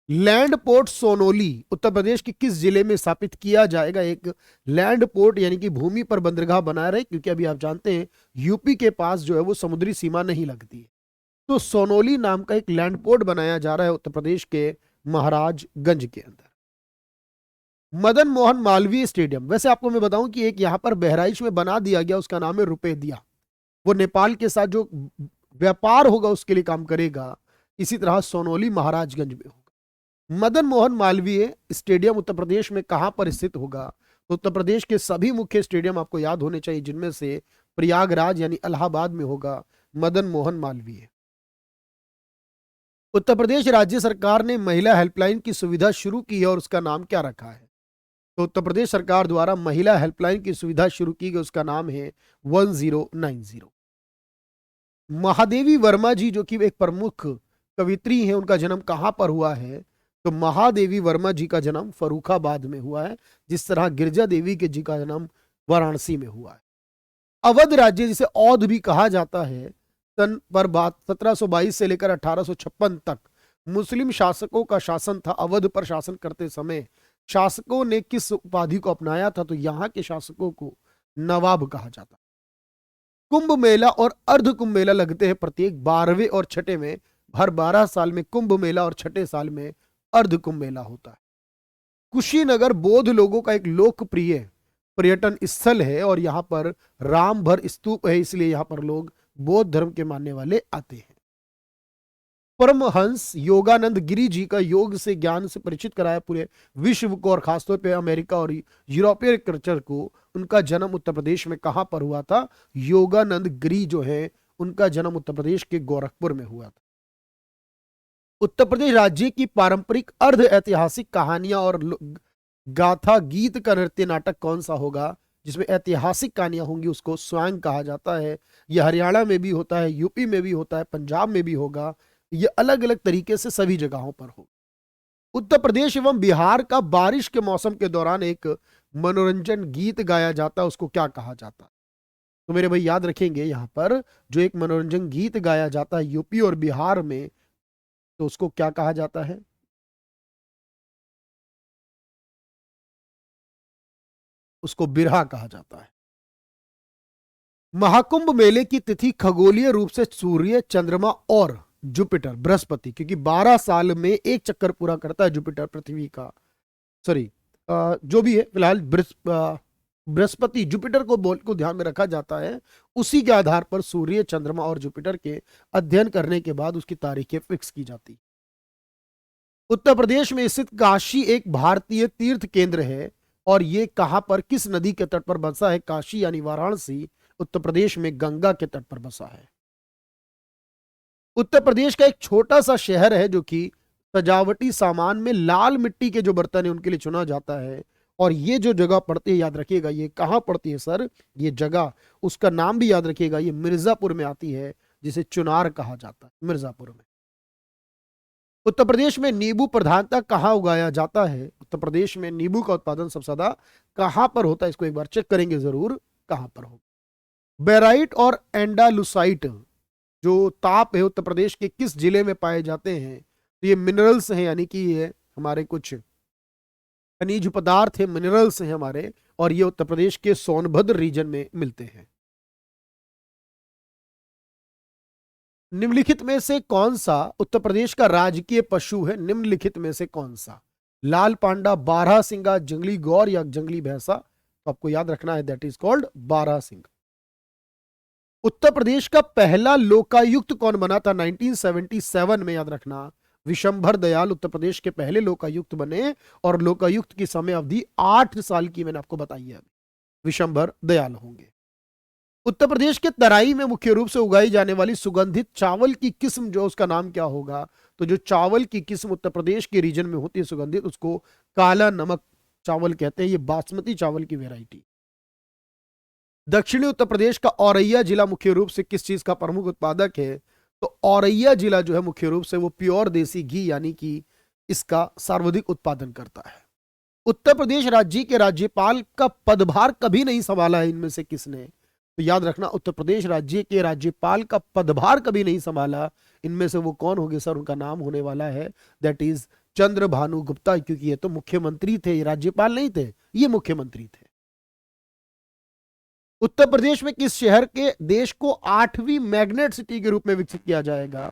लैंड पोर्ट सोनोली उत्तर प्रदेश के किस जिले में स्थापित किया जाएगा? एक लैंड पोर्ट यानी कि भूमि पर बंदरगाह बना रहे, क्योंकि अभी आप जानते हैं यूपी के पास जो है वो समुद्री सीमा नहीं लगती है। तो सोनोली नाम का एक लैंड पोर्ट बनाया जा रहा है उत्तर प्रदेश के महाराजगंज के अंदर। मदन मोहन मालवीय स्टेडियम, वैसे आपको मैं बताऊं कि एक यहां पर बहराइच में बना दिया गया, उसका नाम है रुपेदिया। वो नेपाल के साथ जो व्यापार होगा उसके लिए काम करेगा। इसी तरह सोनोली महाराजगंज में होगा। मदन मोहन मालवीय स्टेडियम उत्तर प्रदेश में कहां पर स्थित होगा? तो उत्तर प्रदेश के सभी मुख्य स्टेडियम आपको याद होने चाहिए, जिनमें से प्रयागराज यानी इलाहाबाद में होगा मदन मोहन मालवीय। उत्तर प्रदेश राज्य सरकार ने महिला हेल्पलाइन की सुविधा शुरू की है और उसका नाम क्या रखा है? तो उत्तर प्रदेश सरकार द्वारा महिला हेल्पलाइन की सुविधा शुरू की गई, उसका नाम है 1090। महादेवी वर्मा जी जो कि एक प्रमुख कवित्री हैं, उनका जन्म कहां पर हुआ है? तो महादेवी वर्मा जी का जन्म फर्रुखाबाद में हुआ है, जिस तरह गिरजा देवी के जी का जन्म वाराणसी में हुआ है। अवध राज्य जिसे औध भी कहा जाता है, सन पर बात 1722 से लेकर 1856 तक मुस्लिम शासकों का शासन था। अवध पर शासन करते समय शासकों ने किस उपाधि को अपनाया था? तो यहां के शासकों को नवाब कहा जाता। कुंभ मेला और अर्ध कुंभ मेला लगते हैं प्रत्येक 12वें और छठे में। हर 12 साल में कुंभ मेला और छठे साल में अर्ध कुंभ मेला होता है। कुशीनगर बौद्ध लोगों का एक लोकप्रिय पर्यटन स्थल है और यहाँ पर रामभर स्तूप है, इसलिए यहाँ पर लोग बौद्ध धर्म के मानने वाले आते हैं। परमहंस योगानंद गिरी जी का योग से ज्ञान से परिचित कराया पूरे विश्व को और खासतौर पे अमेरिका और यूरोपीय कल्चर को। उनका जन्म उत्तर प्रदेश में कहां पर हुआ था? योगानंद गिरी जो है उनका जन्म उत्तर प्रदेश के गोरखपुर में हुआ था। उत्तर प्रदेश राज्य की पारंपरिक अर्ध ऐतिहासिक कहानियां और गाथा गीत का नृत्य नाटक कौन सा होगा? जिसमें ऐतिहासिक कहानियां होंगी उसको स्वांग कहा जाता है। यह हरियाणा में भी होता है, यूपी में भी होता है, पंजाब में भी होगा। यह अलग अलग तरीके से सभी जगहों पर हो। उत्तर प्रदेश एवं बिहार का बारिश के मौसम के दौरान एक मनोरंजन गीत गाया जाता है, उसको क्या कहा जाता है? तो मेरे भाई याद रखेंगे, यहां पर जो एक मनोरंजन गीत गाया जाता है यूपी और बिहार में, तो उसको क्या कहा जाता है? उसको बिरहा कहा जाता है। महाकुंभ मेले की तिथि खगोलीय रूप से सूर्य, चंद्रमा और जुपिटर बृहस्पति, क्योंकि 12 साल में एक चक्कर पूरा करता है जुपिटर पृथ्वी का, सॉरी जो भी है फिलहाल बृहस्पति जुपिटर को ध्यान में रखा जाता है। उसी के आधार पर सूर्य, चंद्रमा और जुपिटर के अध्ययन करने के बाद उसकी तारीखें फिक्स की जाती। उत्तर प्रदेश में स्थित काशी एक भारतीय तीर्थ केंद्र है और ये कहां पर, किस नदी के तट पर बसा है? काशी यानी वाराणसी उत्तर प्रदेश में गंगा के तट पर बसा है। उत्तर प्रदेश का एक छोटा सा शहर है जो कि सजावटी सामान में लाल मिट्टी के जो बर्तन है उनके लिए चुना जाता है। और ये जो जगह पड़ती है, याद रखिएगा ये कहां पड़ती है सर? ये जगह, उसका नाम भी याद रखिएगा, ये मिर्जापुर में आती है, जिसे चुनार कहा जाता है, मिर्जापुर में। उत्तर प्रदेश में नींबू प्रधानता कहां उगाया जाता है? उत्तर प्रदेश में नींबू का उत्पादन सबसे ज्यादा कहां पर होता है? इसको एक बार चेक करेंगे जरूर, कहां पर होगा। बेराइट और एंडालुसाइट जो ताप है उत्तर प्रदेश के किस जिले में पाए जाते हैं? तो ये मिनरल्स हैं, यानी कि ये हमारे कुछ खनिज पदार्थ है, मिनरल्स हैं हमारे, और ये उत्तर प्रदेश के सोनभद्र रीजन में मिलते हैं। निम्नलिखित में से कौन सा उत्तर प्रदेश का राजकीय पशु है? निम्नलिखित में से कौन सा? लाल पांडा, बारहसिंगा, जंगली गौर या जंगली भैंसा? तो आपको याद रखना है दैट इज कॉल्ड बारहसिंगा। उत्तर प्रदेश का पहला लोकायुक्त कौन बना था 1977 में? याद रखना, विशंभर दयाल उत्तर प्रदेश के पहले लोकायुक्त बने और लोकायुक्त की समय अवधि 8 साल की मैंने आपको बताई है, विशंभर दयाल होंगे। उत्तर प्रदेश के तराई में मुख्य रूप से उगाई जाने वाली सुगंधित चावल की किस्म जो, उसका नाम क्या होगा? तो जो चावल की किस्म उत्तर प्रदेश के रीजन में होती है सुगंधित, उसको काला नमक चावल कहते हैं। ये बासमती चावल की वेराइटी। दक्षिणी उत्तर प्रदेश का औरैया जिला मुख्य रूप से किस चीज का प्रमुख उत्पादक है? तो औरैया जिला जो है मुख्य रूप से वो प्योर देसी घी यानी कि इसका सर्वाधिक उत्पादन करता है। उत्तर प्रदेश राज्य के राज्यपाल का पदभार कभी नहीं संभाला है, इनमें से किसने? तो याद रखना, उत्तर प्रदेश राज्य के राज्यपाल का पदभार कभी नहीं संभाला, इनमें से वो कौन होंगे सर? उनका नाम होने वाला है दैट इज चंद्रभानु गुप्ता, क्योंकि ये तो मुख्यमंत्री थे, ये राज्यपाल नहीं थे, ये मुख्यमंत्री थे। उत्तर प्रदेश में किस शहर के देश को 8वीं मैग्नेट सिटी के रूप में विकसित किया जाएगा?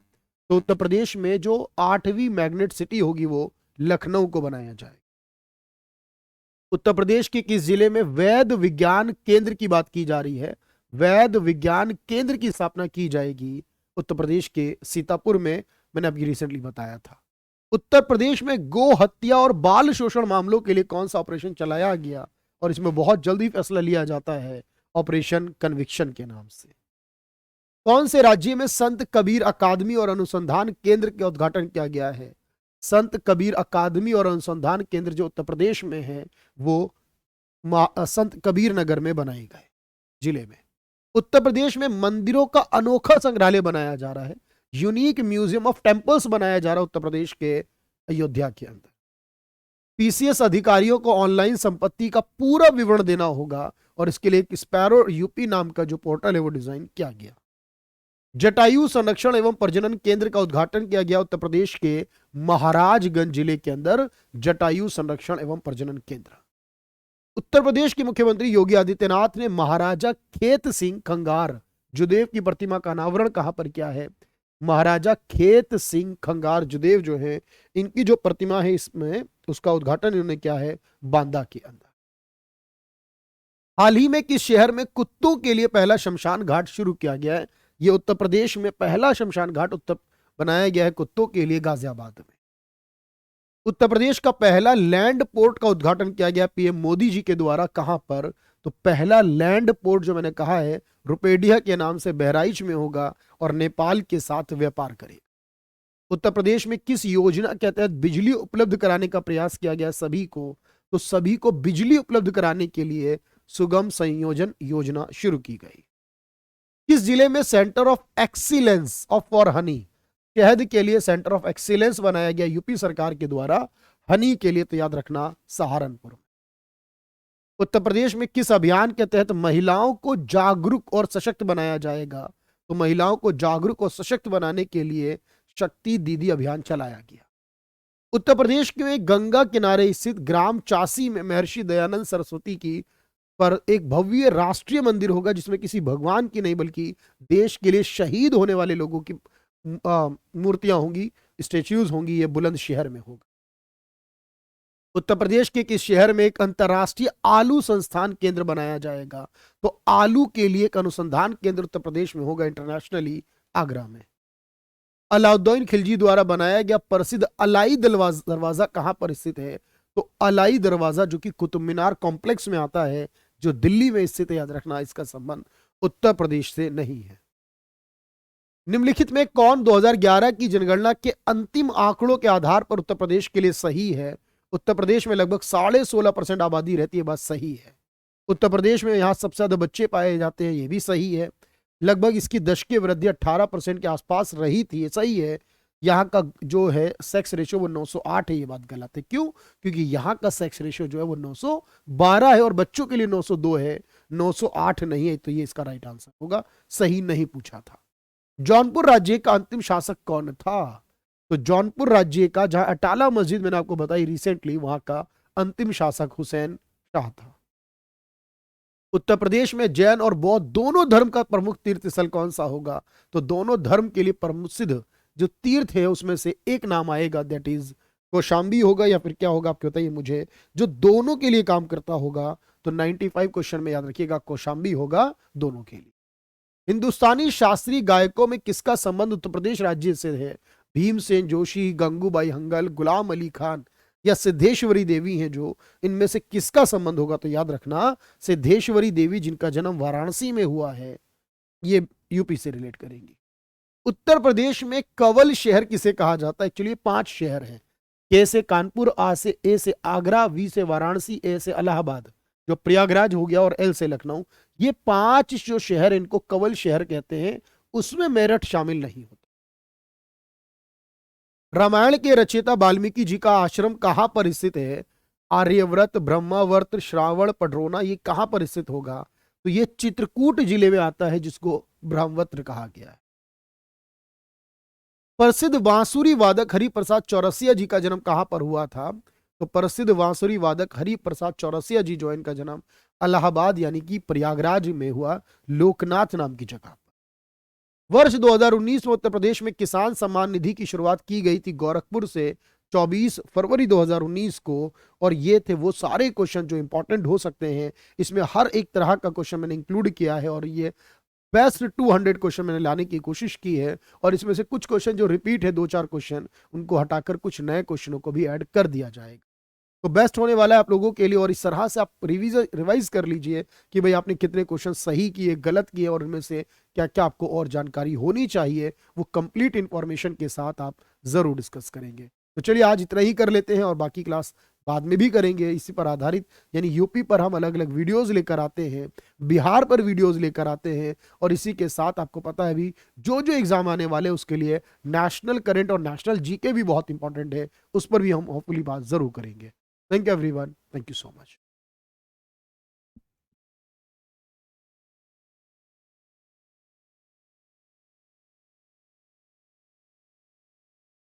तो उत्तर प्रदेश में जो 8वीं मैग्नेट सिटी होगी वो लखनऊ को बनाया जाएगा। उत्तर प्रदेश के किस जिले में वैध विज्ञान केंद्र की बात की जा रही है? वैध विज्ञान केंद्र की स्थापना की जाएगी उत्तर प्रदेश के सीतापुर में, मैंने अभी रिसेंटली बताया था। उत्तर प्रदेश में गो हत्या और बाल शोषण मामलों के लिए कौन सा ऑपरेशन चलाया गया और इसमें बहुत जल्दी फैसला लिया जाता है? ऑपरेशन कन्विक्शन के नाम से। कौन से राज्य में संत कबीर अकादमी और अनुसंधान केंद्र का उद्घाटन किया गया है? संत कबीर अकादमी और अनुसंधान केंद्र जो उत्तर प्रदेश में है वो संत कबीर नगर में बनाए गए जिले में। उत्तर प्रदेश में मंदिरों का अनोखा संग्रहालय बनाया जा रहा है, यूनिक म्यूजियम ऑफ टेम्पल्स बनाया जा रहा है उत्तर प्रदेश के अयोध्या के अंदर। पीसीएस अधिकारियों को ऑनलाइन संपत्ति का पूरा विवरण देना होगा और इसके लिए एक स्पैरो यूपी नाम का जो पोर्टल है वो डिजाइन किया गया। जटायु संरक्षण एवं प्रजनन केंद्र का उद्घाटन किया गया उत्तर प्रदेश के महाराजगंज जिले के अंदर, जटायु संरक्षण एवं प्रजनन केंद्र। उत्तर प्रदेश के मुख्यमंत्री योगी आदित्यनाथ ने महाराजा खेत सिंह खंगार जुदेव की प्रतिमा का अनावरण कहां पर किया है? महाराजा खेत सिंह खंगार जुदेव जो है, इनकी जो प्रतिमा है इसमें उसका उद्घाटन इन्होंने किया है बांदा के अंदर। हाल ही में किस शहर में कुत्तों के लिए पहला शमशान घाट शुरू किया गया है? यह उत्तर प्रदेश में पहला शमशान घाट बनाया गया है कुत्तों के लिए गाजियाबाद में। उत्तर प्रदेश का पहला लैंड पोर्ट का उद्घाटन किया गया पीएम मोदी जी के द्वारा, कहां पर? तो पहला लैंड पोर्ट जो मैंने कहा है रुपेडिया के नाम से बहराइच में होगा और नेपाल के साथ व्यापार करेगा। उत्तर प्रदेश में किस योजना के तहत बिजली उपलब्ध कराने का प्रयास किया गया सभी को? तो सभी को बिजली उपलब्ध कराने के लिए सुगम संयोजन योजना शुरू की गई। किस जिले में centre of excellence of for Honey, शहद के लिए सेंटर ऑफ एक्सीलेंस बनाया गया यूपी सरकार के द्वारा? हनी के लिए तो याद रखना सहारनपुर। उत्तर प्रदेश में किस अभियान के तहत महिलाओं को जागरूक और सशक्त बनाया जाएगा? तो महिलाओं को जागरूक और सशक्त बनाने के लिए शक्ति दीदी अभियान चलाया गया। उत्तर प्रदेश के गंगा किनारे स्थित ग्राम चासी में महर्षि दयानंद सरस्वती की पर एक भव्य राष्ट्रीय मंदिर होगा, जिसमें किसी भगवान की नहीं बल्कि देश के लिए शहीद होने वाले लोगों की मूर्तियां होंगी, स्टेच्यूज होंगी। ये बुलंदशहर में होगा। उत्तर प्रदेश के किस शहर में एक अंतर्राष्ट्रीय आलू संस्थान केंद्र बनाया जाएगा? तो आलू के लिए एक अनुसंधान केंद्र उत्तर प्रदेश में होगा, इंटरनेशनली आगरा में। अलाउद्दीन खिलजी द्वारा बनाया गया प्रसिद्ध अलाई दरवाजा कहां पर स्थित है? तो अलाई दरवाजा जो कि कुतुब मीनार कॉम्प्लेक्स में आता है, जो दिल्ली में स्थित है, याद रखना इसका संबंध उत्तर प्रदेश से नहीं है। निम्नलिखित में कौन 2011 की जनगणना के अंतिम आंकड़ों के आधार पर उत्तर प्रदेश के लिए सही है? उत्तर प्रदेश में लगभग 16.5% आबादी रहती है, बात सही है। उत्तर प्रदेश में यहाँ सबसे ज्यादा बच्चे पाए जाते हैं, ये भी सही है। लगभग इसकी दशकीय वृद्धि 18% के आसपास रही थी, ये सही है। यहाँ का जो है सेक्स रेशियो वो 908 है, ये बात गलत है। क्यों? क्योंकि यहाँ का सेक्स रेशियो जो है वो 912 है और बच्चों के लिए 902 है, 908 नहीं है। तो ये इसका राइट आंसर होगा, सही नहीं पूछा था। जौनपुर राज्य का अंतिम शासक कौन था? तो जौनपुर राज्य का, जहां अटाला मस्जिद मैंने आपको बताई रिसेंटली, वहां का अंतिम शासक हुसैन शाह था। उत्तर प्रदेश में जैन और बौद्ध दोनों धर्म का प्रमुख तीर्थ स्थल कौन सा होगा? तो दोनों धर्म के लिए प्रसिद्ध जो तीर्थ है उसमें से एक नाम आएगा, दैट इज कौशाम्बी होगा, या फिर क्या होगा आपको बताइए मुझे, जो दोनों के लिए काम करता होगा। तो 95 क्वेश्चन में याद रखिएगा, कौशाम्बी होगा दोनों के लिए। हिंदुस्तानी शास्त्रीय गायकों में किसका संबंध उत्तर प्रदेश राज्य से है? भीमसेन जोशी, गंगूबाई हंगल, गुलाम अली खान या सिद्धेश्वरी देवी हैं, जो इनमें से किसका संबंध होगा? तो याद रखना सिद्धेश्वरी देवी, जिनका जन्म वाराणसी में हुआ है, ये यूपी से रिलेट करेंगी। उत्तर प्रदेश में कवल शहर किसे कहा जाता है? एक्चुअली 5 शहर हैं। के से कानपुर, आ से ए से आगरा, वी से वाराणसी, ए से इलाहाबाद, जो प्रयागराज हो गया, और एल से लखनऊ। ये 5 जो शहर, इनको कवल शहर कहते हैं, उसमें मेरठ शामिल नहीं होता। रामायण के रचयिता वाल्मीकि जी का आश्रम कहां पर स्थित है? आर्यव्रत, ब्रह्मावर्त, श्रावण, पडरौना, ये कहां पर स्थित होगा? तो ये चित्रकूट जिले में आता है, जिसको ब्रह्मवत्र कहा गया है। प्रसिद्ध बांसुरी वादक हरिप्रसाद चौरसिया जी का जन्म कहां पर हुआ था? तो प्रसिद्ध बांसुरी वादक हरिप्रसाद चौरसिया जी जो, इनका जन्म इलाहाबाद यानी कि प्रयागराज में हुआ, लोकनाथ नाम की जगह पर। वर्ष 2019 में उत्तर प्रदेश में किसान सम्मान निधि की शुरुआत की गई थी गोरखपुर से 24 फरवरी 2019 को, और ये थे वो सारे क्वेश्चन जो इंपॉर्टेंट हो सकते हैं। इसमें हर एक तरह का क्वेश्चन मैंने इंक्लूड किया है, और ये बेस्ट 200 क्वेश्चन मैंने लाने की कोशिश की है। और इसमें से कुछ क्वेश्चन जो रिपीट है, 2-4 क्वेश्चन, उनको हटाकर कुछ नए क्वेश्चनों को भी ऐड कर दिया जाएगा। तो बेस्ट होने वाला है आप लोगों के लिए, और इस तरह से आप रिवाइज कर लीजिए कि भाई आपने कितने क्वेश्चन सही किए, गलत किए, और इनमें से क्या क्या आपको और जानकारी होनी चाहिए, वो कंप्लीट इंफॉर्मेशन के साथ आप जरूर डिस्कस करेंगे। तो चलिए आज इतना ही कर लेते हैं, और बाकी क्लास बाद में भी करेंगे इसी पर आधारित। यानी यूपी पर हम अलग अलग वीडियोस लेकर आते हैं, बिहार पर वीडियोस लेकर आते हैं, और इसी के साथ आपको पता है भी जो जो एग्जाम आने वाले उसके लिए नेशनल करंट और नेशनल जीके भी बहुत इंपॉर्टेंट है, उस पर भी हम होपफुली बात जरूर करेंगे। Thank you everyone, thank you so much.